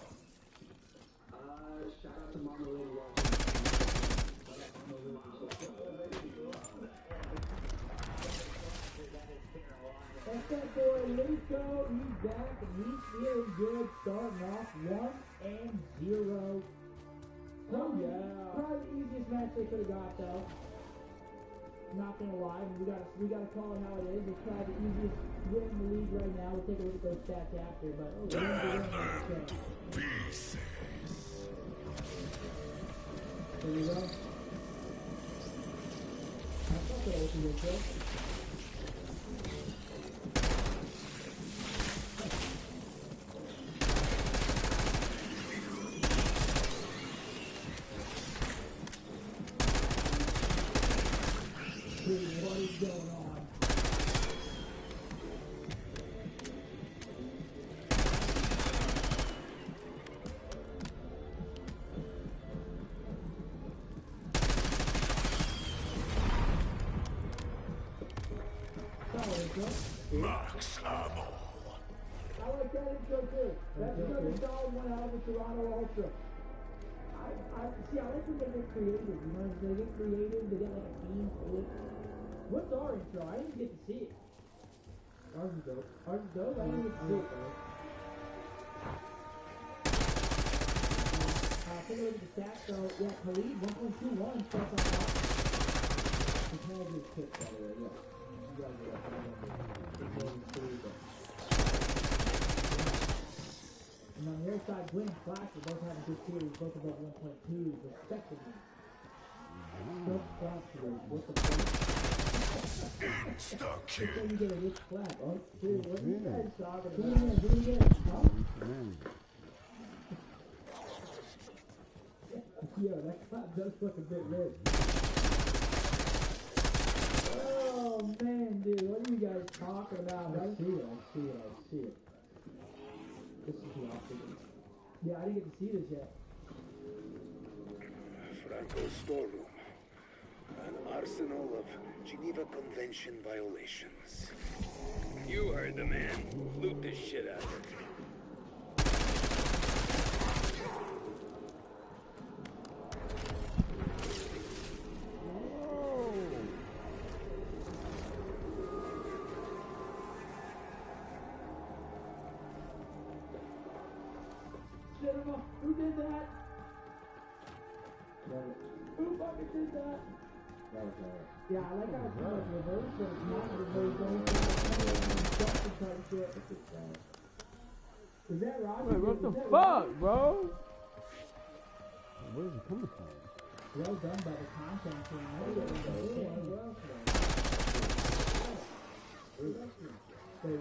Shout out to Mama Lady watching. That's that boy Luco. He's back and he's feeling good, starting off 1-0. Oh yeah. Probably the easiest match they could have got though. Not gonna lie, we gotta call it how it is. It's probably the easiest win in the league right now. We'll take a look at those stats after, but Pieces. There we go. I thought that was good, bro. Dude, what is going on? Max ammo. I like that intro too. That's a good solid one out of the Toronto Ultra. I like when they get creative, you know, they get creative, they get like a team flip. What's our intro? I didn't get to see it. Ours is dope. Ours is dope? I didn't get to see it. Take a look at the stats. So, yeah, Khalid, 1.21, starts on top. His head is kicked, by the way, yeah. You guys are and on the other side, Gwen and Flash are both having good series, both above 1.2 respectively. What's the point? Insta-kill. You get a rich flat. Oh, dude, what are you guys talking about? Do it again. Yo, that clap does look a bit rich. Oh, man, dude, what are you guys talking about? I see it. This is the opposite. Yeah, I didn't get to see this yet. Franco's storeroom. An arsenal of Geneva Convention violations. You heard the man. Looped his shit out of it. did that? Who fucking did that? Yeah, I like how it's kind of reversed, but it's not reversed. Type shit. Is that Roger? Wait, what the fuck, bro? Where's it coming from? Well done by the content team. Say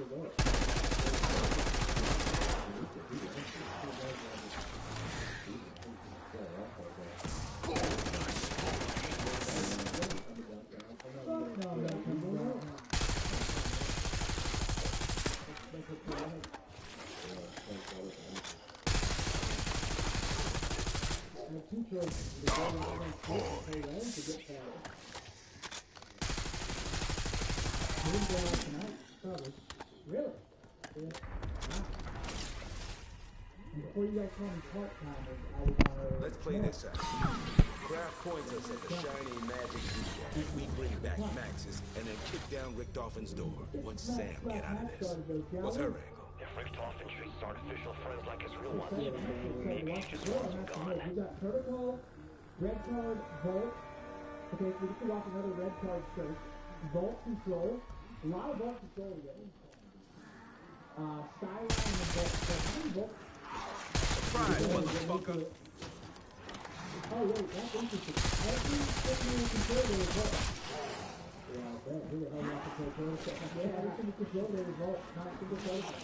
what? Two choices. Really? Before you guys call me part-timers, I was on a... Let's play this out. Kraft points us at the shiny magic key. We bring back Maxis and then kick down Richtofen's door. What's Sam get out of this? What's her angle? If Richtofen treats artificial friends like his real ones, maybe he just wants them gone. We got Protocol, Red Card, Volt. Okay, so we get to watch another Red Card first. Vault Control. A lot of Vault Control today. Skyline and Vault. How many Vault? Surprise, motherfucker! Oh wait, that's interesting. Every single controller is Vault. Yeah, I bet. Who the hell wants to play Protocol? Yeah, every single controller is Vault. Not a single Protocol.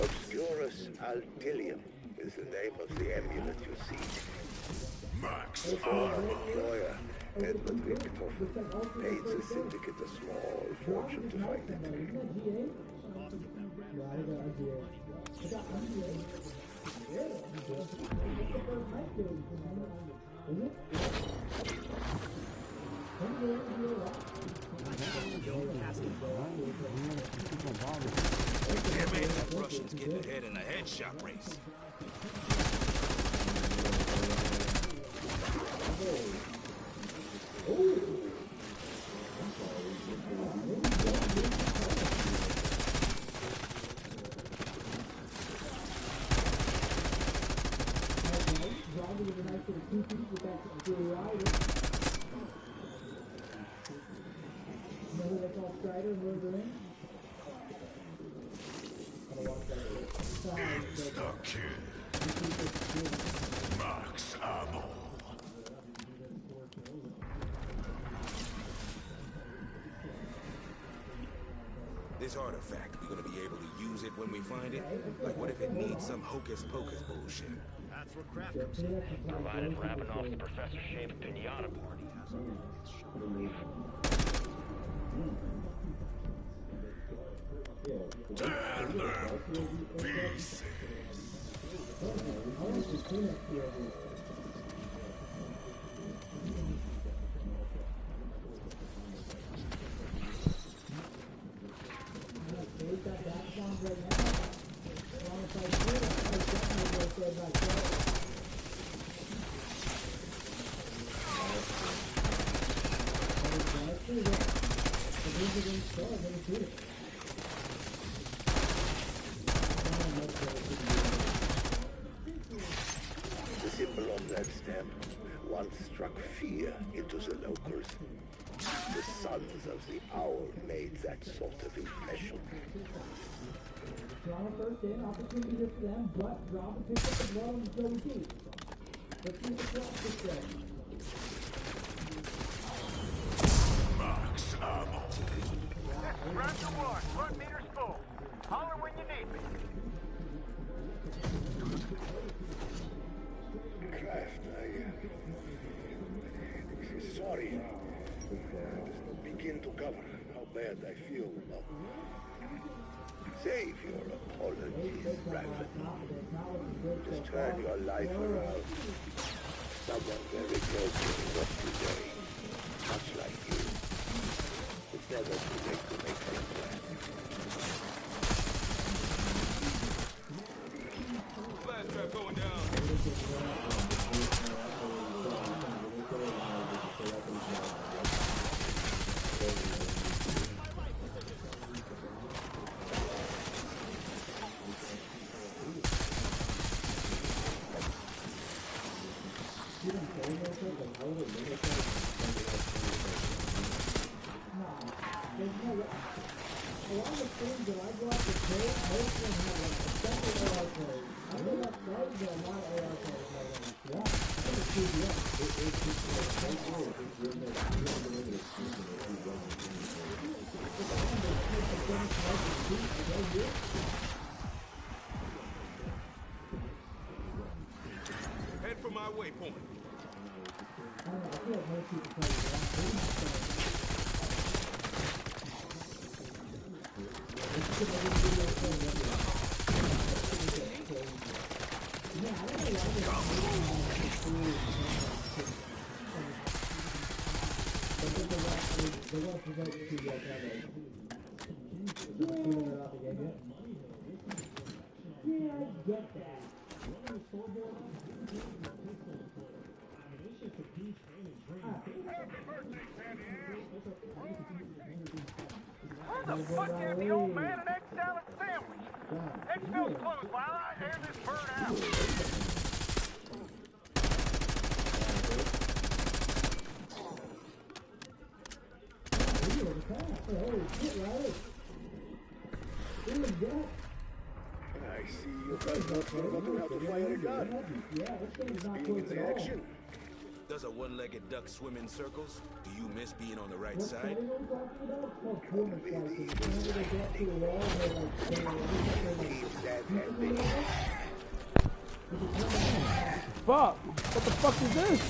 Obscurus Altilium is the name of the amulet you seek. Max employer, Edward Richtofen, paid the syndicate a small fortune to find it. Damn it, that Russian's getting ahead in a headshot race. Max ammo. This artifact, we're gonna be able to use it when we find it? Like, what if it needs some hocus-pocus bullshit? That's where Kraft comes in. Provided Rabinoff's professor-shaped pinata party has Tear them to pieces. The symbol on that stem once struck fear into the locals. The sons of the owl made that sort of impression. Draw first in, opportunity here for them, but draw the pick up the blood on the Joey T. Let's see the cross this way. This is Roger 1. Front meter's full. Holler when you need me. Kraft, sorry. Just begin to cover how bad I feel. Save your apologies, Bradford. Just turn your life around. Someone very close to me was today, much like you. It's never too late to make a plan. Flash trap going down. Head for my waypoint. Where the fuck is the old man and egg salad sandwich? Exfil's closed while I air this bird out. I see you guys not forgotten how to fire a gun. Being in the action. Does a one-legged duck swim in circles? Do you miss being on the right side? Fuck! What the fuck is this?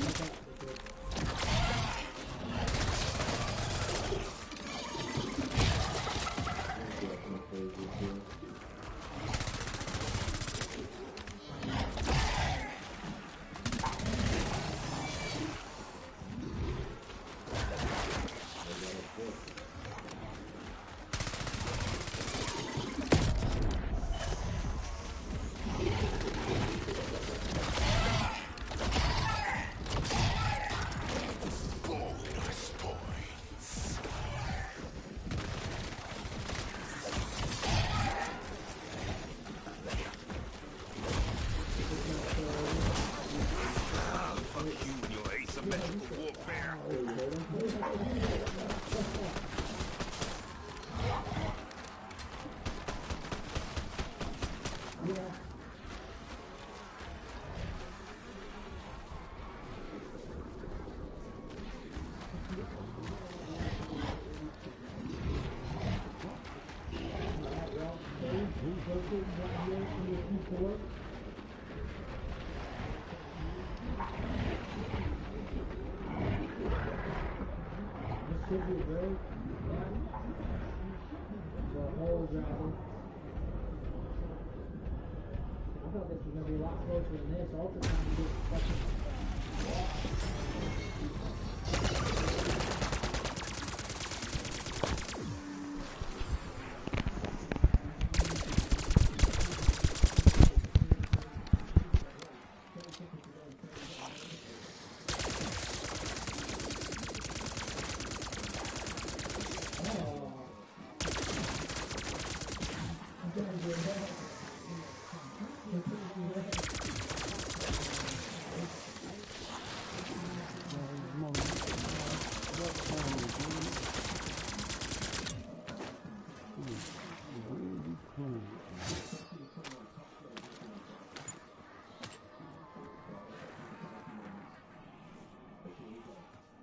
I thought this was going to be a lot closer than this. Ultra trying to get fucking...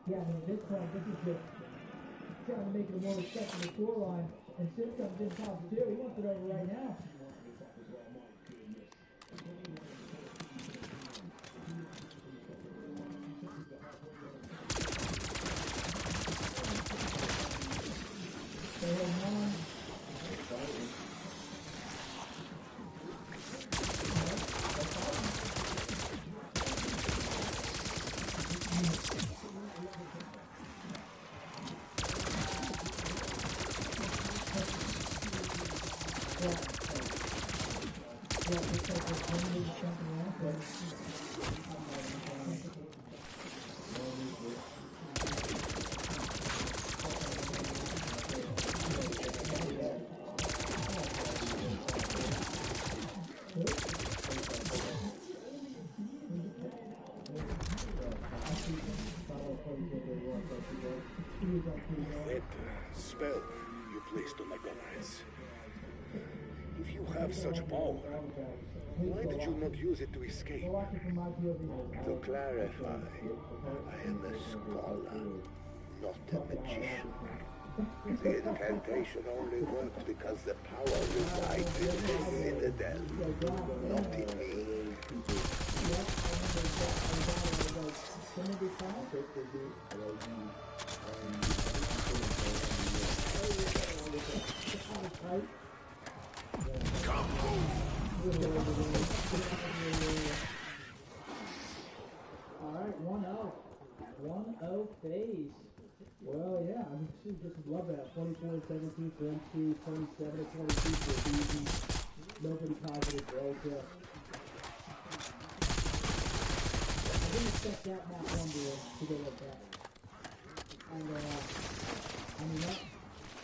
Yeah, I mean, at this point, this is just trying to make it a more respectable scoreline. And Sim comes in top two. He wants it over right now. That spell you placed on my comrades. If you have such power, why did you not use it to escape? To clarify, I am a scholar, not a magician. The incantation only worked because the power resides in the citadel, not in me. Alright, 1-0. 1-0 phase. Well, yeah, I mean, just love that. 24-17 for MC, 27-22 for BZ. Nobody positive for Ultra. I didn't expect that map 1 to go like that. And, I mean,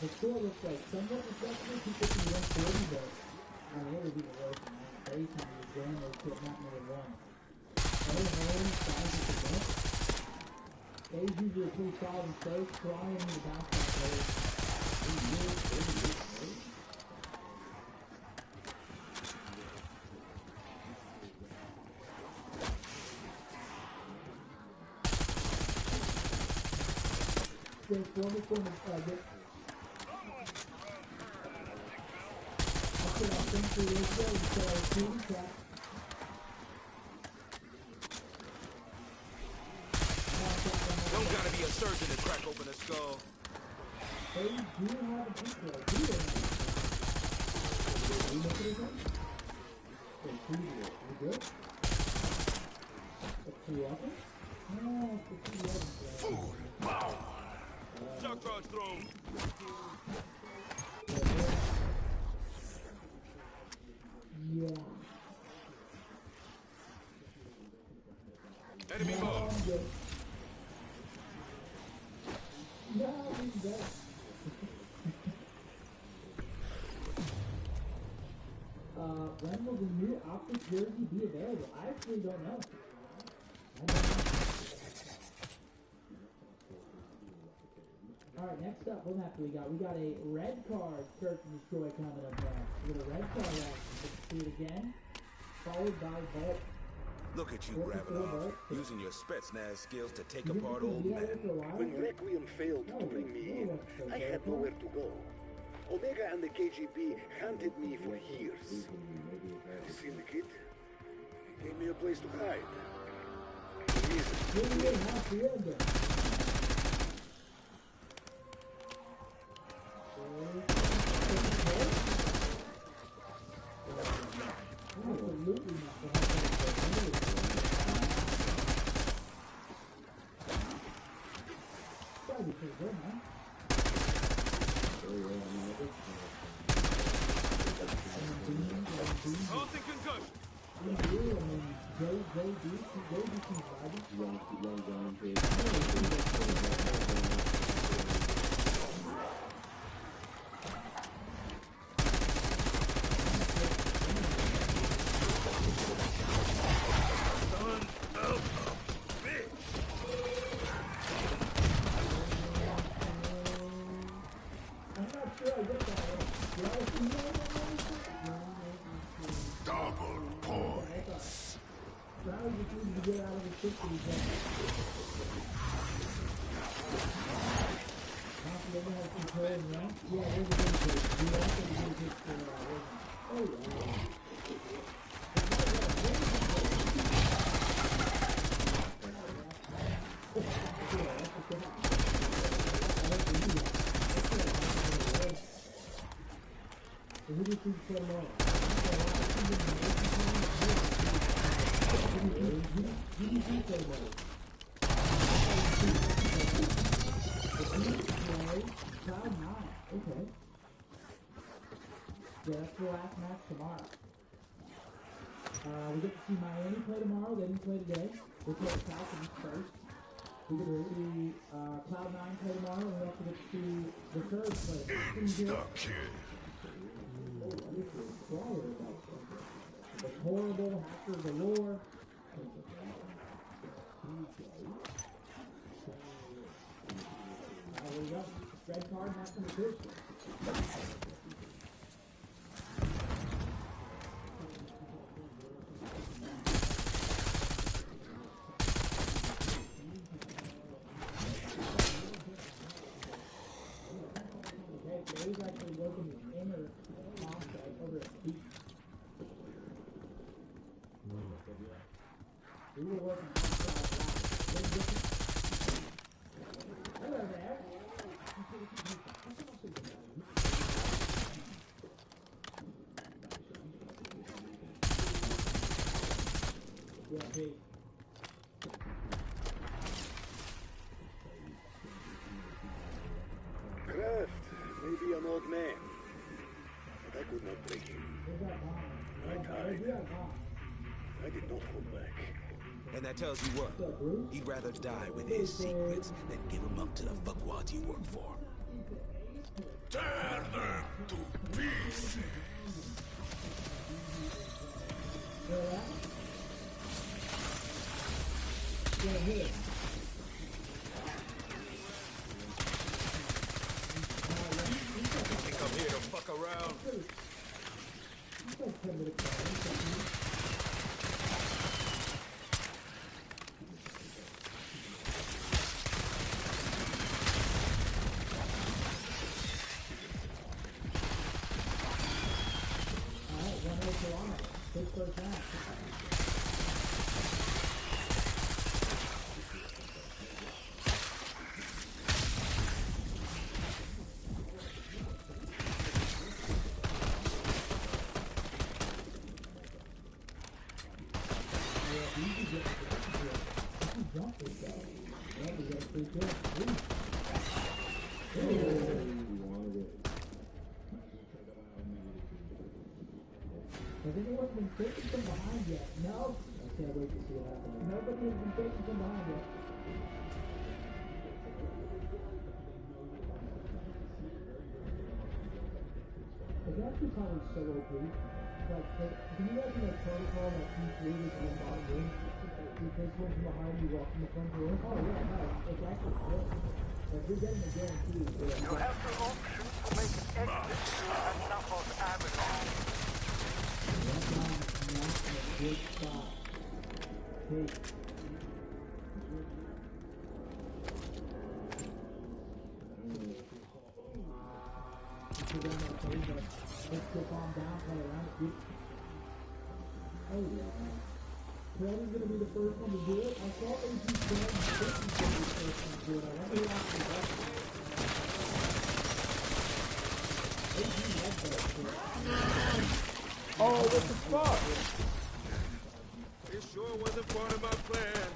the score looks like somewhat respectable. People can 140, but I mean, it was even worse than that. Basically, was going to hit map number 1. They usually a pretty solid place, flying into the basketball players. There's one get. I think for this show, team trap. Don't gotta be a surgeon to crack open a skull. They do have a intro. Do they? You look at it again? They do it. You good? It's 2 weapons? No, it's 2 weapons. Food! Wow! Shock charge throw! Yeah. Enemy mode! No, he's dead. When will the new optic jersey be available? I actually don't know. Alright, next up, what map do we got? We got a red card Search and Destroy coming up next. We got a red card action. Let's see it again. Followed by Vault. Look at you, Gravenov, using your Spetsnaz skills to take apart old men. When Requiem failed to bring me in, I had nowhere to go. Omega and the KGB hunted me for years. The Syndicate gave me a place to hide. Absolutely not. Probably pretty good, man. Causing concussion. I mean, go do some Double points. Now we just need to get out of the 60s. then they have control and run. Yeah, there's a good case. We also do a good for oh yeah. Who do you think played more? Who do you think played more? Cloud 9. Okay. Yeah, that's the last match tomorrow. We get to see Miami play tomorrow. They didn't play today. They play Falcons first. We get to see Cloud 9 play tomorrow, and we also get to see the third play. Stuck here. Oh, I need to inquire about something. It's horrible, hacker galore. There we go. Red card, not from the first one. Okay, so he's actually working his inner offside over at T.B.E. We were working offside last. Hello there. Yeah, hey. Kraft may be an old man, but I could not break him. I died. I did not hold back. And that tells you what? He'd rather die with his secrets than give them up to the fuckwads you work for. Tear them to pieces. You think I'm here to fuck around? Has anyone been taken from behind yet? No. I can't wait to see what happens. Nobody has been taken from behind yet. It's actually probably so OP. Like, can you imagine that protocol that T.B.E is in the bottom room? You take one from behind, you walk in the front door. Oh yeah, no, it's actually good. Like, you're getting a guarantee. You have the option to make an exit to Annapolis Avenue. Good spot. Hey. Let's go calm down, play around it, dude. Oh yeah. Freddy's gonna be the first one to do it. I saw AG Fred and Jason's gonna be the first one to do it. I wonder who actually does it. AG led that shit. Oh, what the fuck? It sure wasn't part of my plan.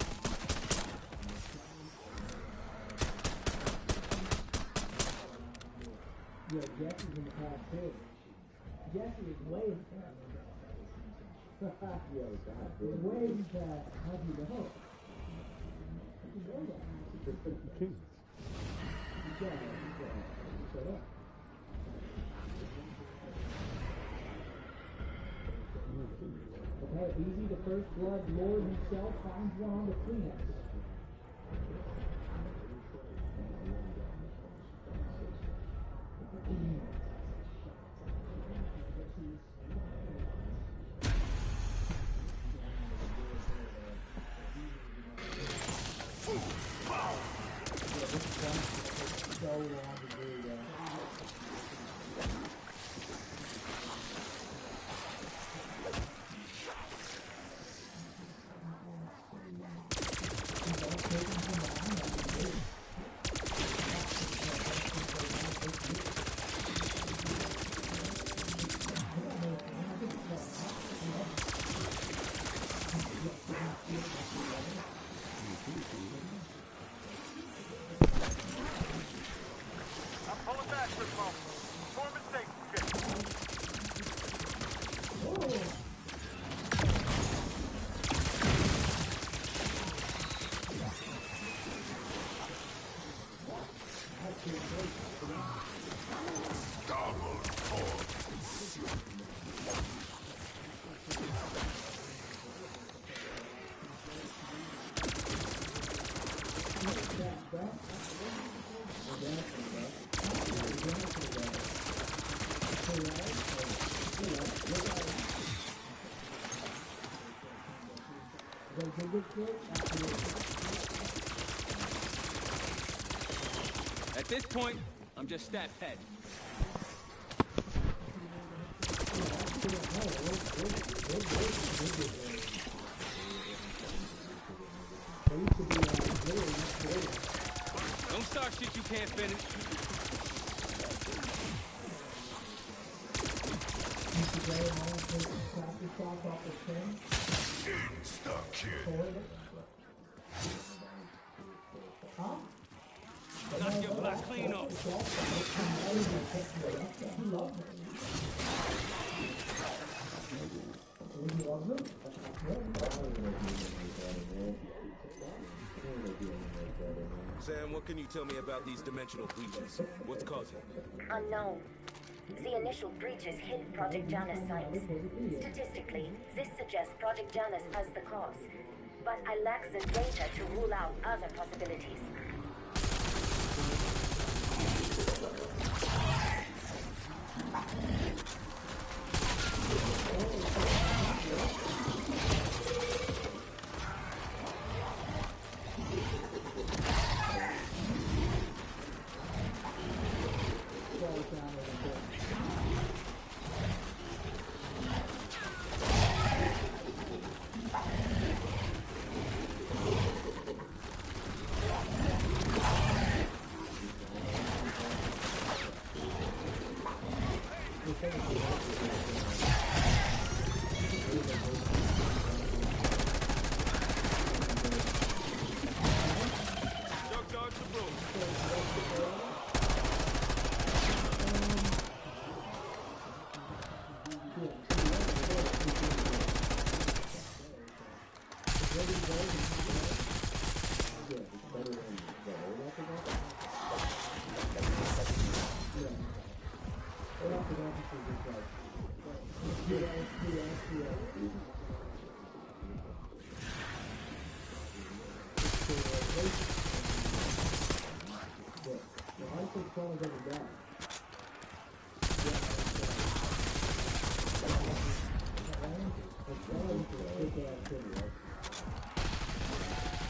Yeah, Jesse's in the past too. Jesse is way in front. It's way in past. How do you know? You know that. King. Shut up. Okay, easy. The first blood lord himself finds one on the Kleenex. So long to do. At this point, I'm just stats head. Don't start shit you can't finish. Stuck kid. Knock your block clean off. Sam, what can you tell me about these dimensional breaches? What's causing them? Unknown. The initial breaches hit Project Janus sites. Statistically, this suggests Project Janus has the cause, but I lack the data to rule out other possibilities.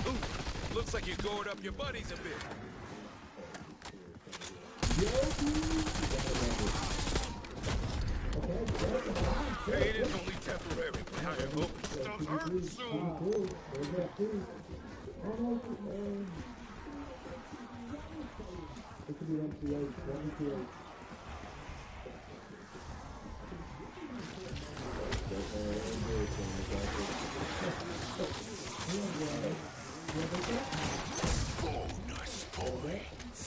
Ooh, looks like you're going up your buddies a bit. Hey, it is only temporary, but I hope it does hurt soon. It could be MCH, MCH. Bonus points.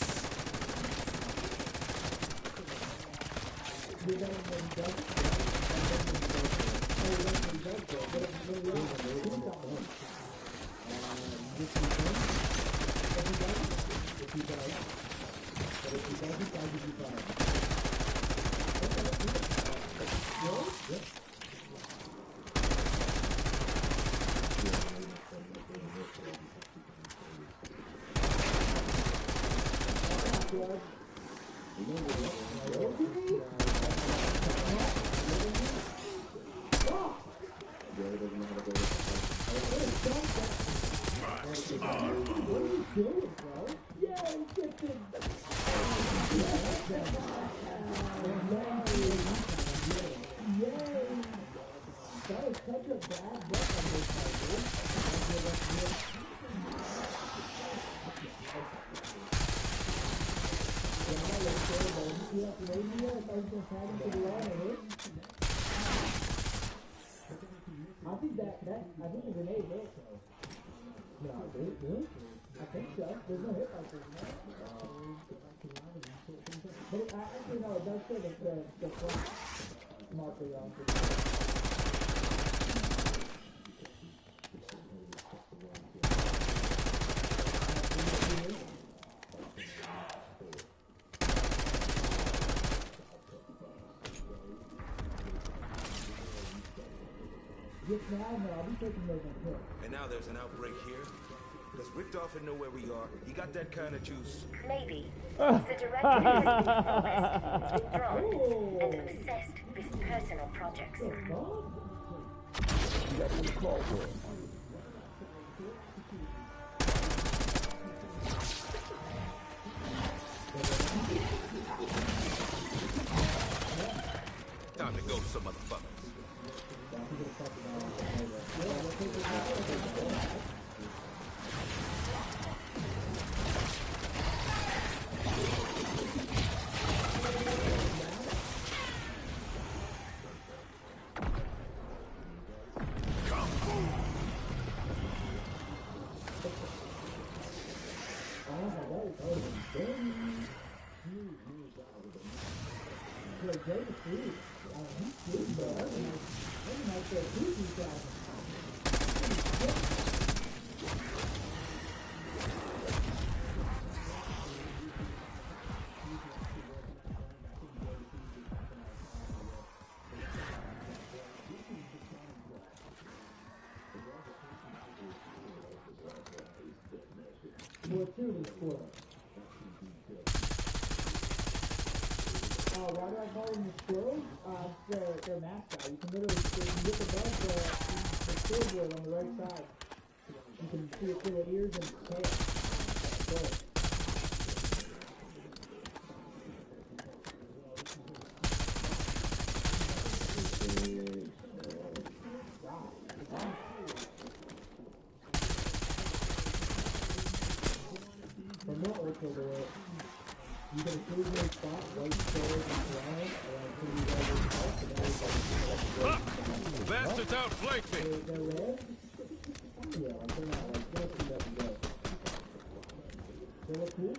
I think the grenade hit, though. No, did it? I think so. There's no hit like this, but it, actually, no, it does say the front marker on it. Yes, now, no, I'll be taking those on hit. And now there's an outbreak here. Does Richtofen know where we are? He got that kind of juice. Maybe. The director has been promised, withdrawn, and obsessed with personal projects. go, some motherfuckers. Why do I call them the squirrels? It's their mascot. You can literally, you can get above the scoreboard on the right side. You can see its little ears and tail. Squirrel. From what ultra door, you can occasionally spot white squirrels and piranhas around pretty well. Bastards outflanked me! They're red? Yeah, like they're not like, they'll see that and go. They look cool?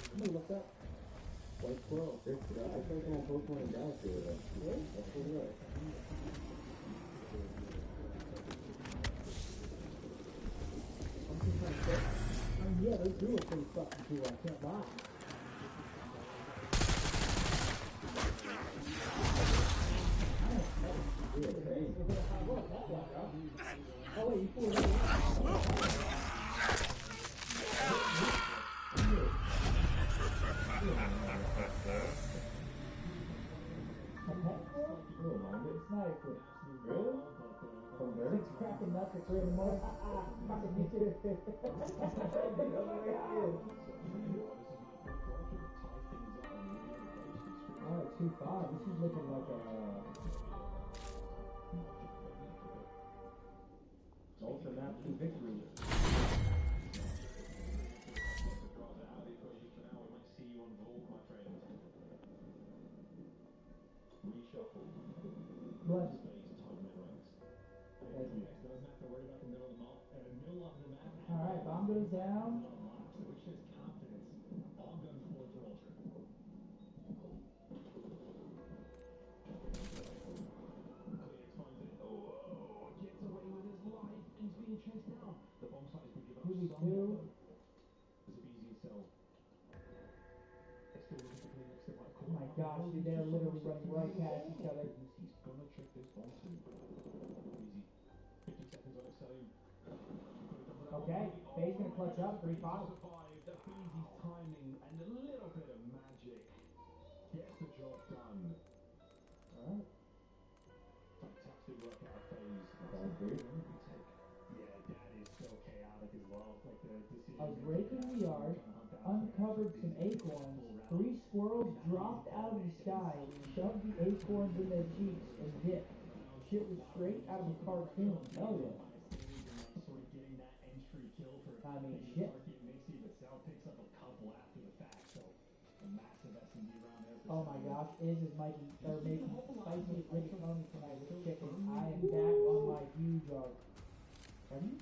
Somebody look up. White squirrel. I think I'm both one down to it. Really? That's pretty right. Yeah, those do look pretty fucking cool, I can't lie. Oh wait, you pulled it out. It's not a clip. Really? Six cracking nuts at 3 in the morning. Fucking me too. Alright, 2-5. This is looking like a... Ultra map 2 victory. Bless. Alright, bomb goes down. Two. Oh my gosh, dude, they're literally running right past each other. Okay, Faye's gonna clutch up, 3-5. That's Easy's timing and a little bit of magic gets the job done. Alright. Fantastic work out of Faye's. Yeah, that is so chaotic as well. Like the decision. I was raking the yard, uncovered some acorns, 3 squirrels dropped out of the sky, shoved the acorns in their cheeks, and dipped. Shit was straight out of a cartoon. Hell yeah. I mean, shit. Oh my gosh, is Mikey, or making spicy rigatoni tonight with chicken. I am back on my huge arc. Have you?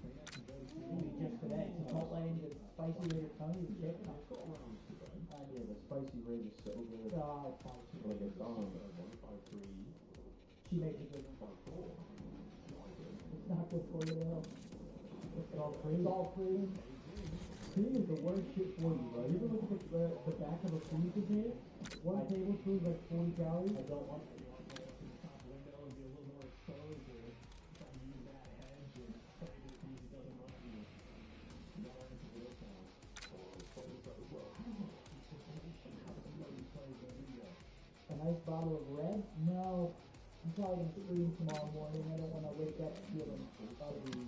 Maybe just today. Chipotle into spicy rigatoni with chicken. Yeah, the spicy rig is so good. Oh, it's fine. Like it's on. She makes it good. It's not good for you though. It's all free. It's all free. Cream is the worst shit for you, bro. You ever look at the back of a cream container? 1 tablespoon is like 40 calories. I don't want to. A nice bottle of red? No. I'm probably going to scream tomorrow morning. I don't want to wake up feeling ugly.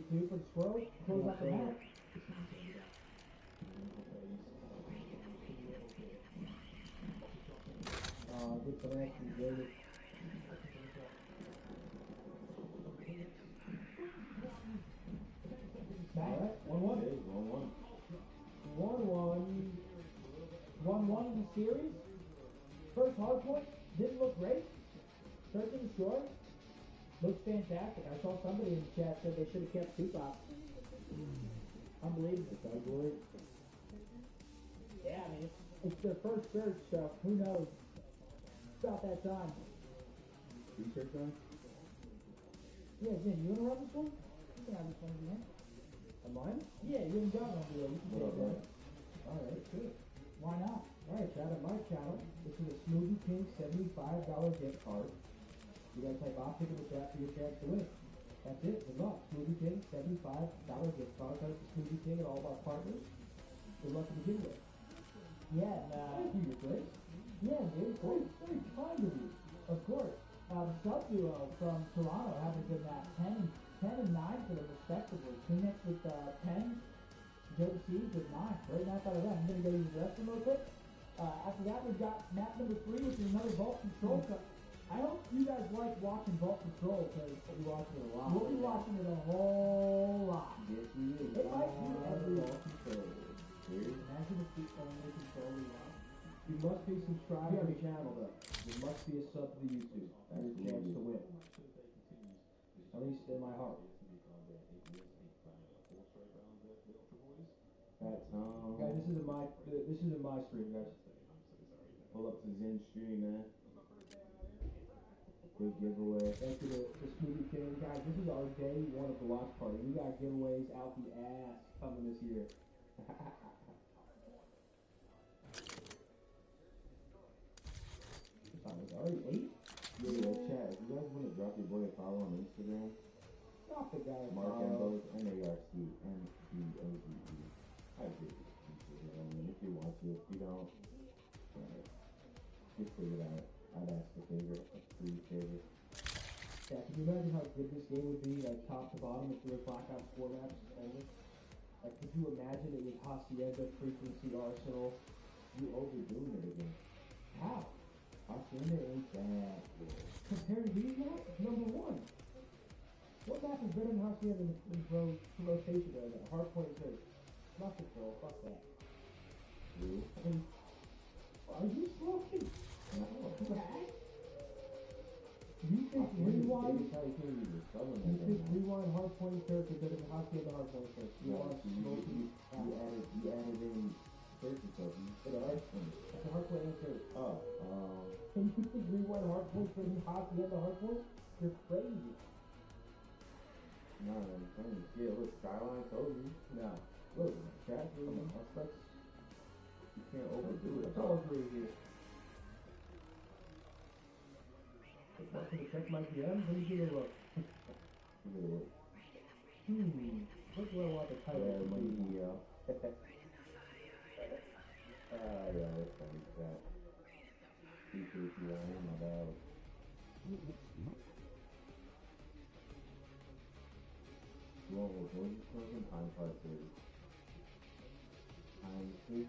2 for the Squirrels. Close out the match. Good connection, David. Alright, 1-1. 1-1 in the series. First hard point didn't look great. Search and destroy. Looks fantastic. I saw somebody in the chat said they should have kept Tupac. Unbelievable. Yeah, I mean, it's their first search, so who knows? It's about that time. Research on? Yeah, Zen, you want to run this one? You can have this one again. On mine? Yeah, you haven't got one yet. You can take that. Alright, good. Why not? Alright, shout out my channel. This is a Smoothie King $75 gift card. You guys type optic in the chat for your chance to win. That's it. Good luck. Smoothie King $75 gift card. Thanks to Smoothie King and all of our partners. Good luck in the giveaway. Yeah, and, thank you, your place. Yeah, dude. Very kind of you. Of course. Sub duo from Toronto having been that 10 and 9 for them respectively. Phoenix with 10, Joe Siege with 9. Great map out of that. I'm going to go use the rest of them real quick. After that, we've got map number 3, which is another Vault Control. I hope you guys like watching Vault Control, because we'll be watching it a lot. We'll be watching it a whole lot. Yes, we will. It might be every Vault Control. Imagine if the only control we want. You must be subscribed to the channel, though. You must be a sub to the YouTube. That's your chance to win. At least in my heart. That's guys, this isn't my stream, guys. Pull up to Zen stream, man. Big giveaway. Thank you to Smoothie King. Guys, this is our day 1 of the watch party. We got giveaways out the ass coming this year. It's already 8? Yeah, chat. If you guys want to drop your boy a follow on Instagram, drop the guy. Mark Embos, MARC, MBOZE. I agree. I mean, if you want to, if you don't, just figure it out. I'd ask a favor, a free favor. Yeah, can you imagine how good this game would be, like top to bottom, if there were Black Ops 4 maps only? Like, could you imagine it with Hacienda, Frequency, Arsenal? You overdoing it again. How? Hacienda ain't that good. Compared to these maps, number 1. What map is better than Hacienda in rotation there? That hardpoint is not control, fuck that. Really? I mean, are you smoking? No. Crack? You think rewind? You think rewind hardpoint search is better than Hacienda hardpoint search? You added in search and stuff. You said a hardpoint. That's a hardpoint and search. Oh, and you think rewind hardpoint better than Hacienda hardpoint? You're crazy. No, I'm saying, yeah, look, Skyline told you. No. Look, chat, you can't overdo it. Let's all agree here. Can you check my DMs? Let me give it a look. Give it a look. What do I want the title to be? Yeah, that's funny, chat. PKTI, my bad. Well, what is this person? Time part 30. Time 30.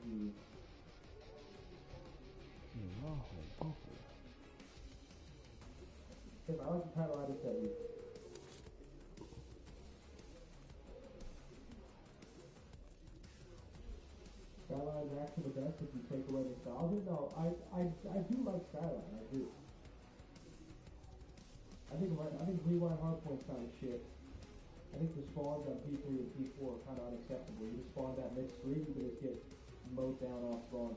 If I like the title, I just tell you. Skyline is actually the best if you take away nostalgia. No, I do like Skyline, I do. I think rewind hardpoint's kind of shit. I think the spawns on P3 and P4 are kind of unacceptable. You just spawn that mixed screen, you can just get mowed down off spawn.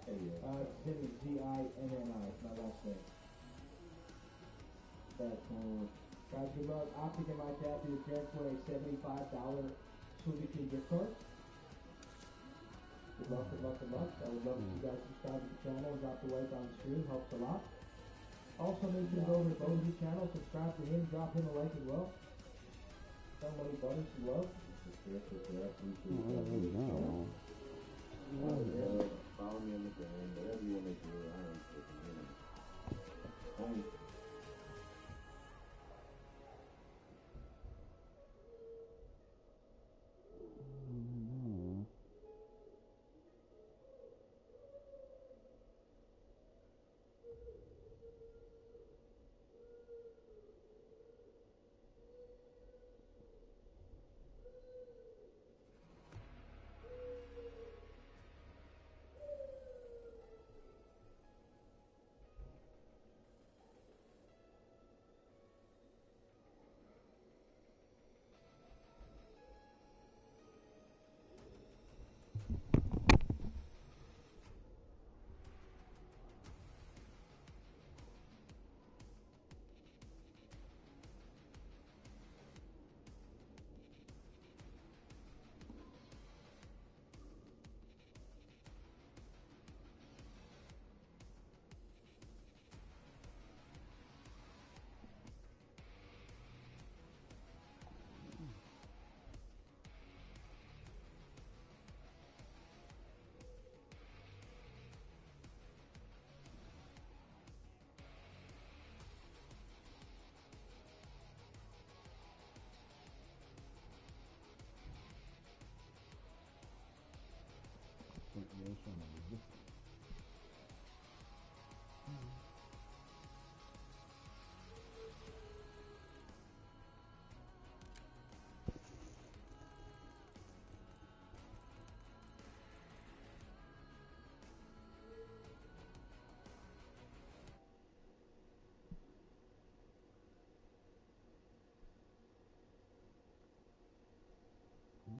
Z-I-N-N-I, it's my last name. That's, guys, good luck. Optic in my chat for your chance for a $75 Smoothie King gift card. Good luck, good luck, good luck. I would love if you guys subscribe to the channel and drop the like on the stream, helps a lot. Also, make sure to go over to Bozy's channel, subscribe to him, drop him a like as well. Tell Money Butters some love. Follow me on the gram, whatever you want to do. I don't know.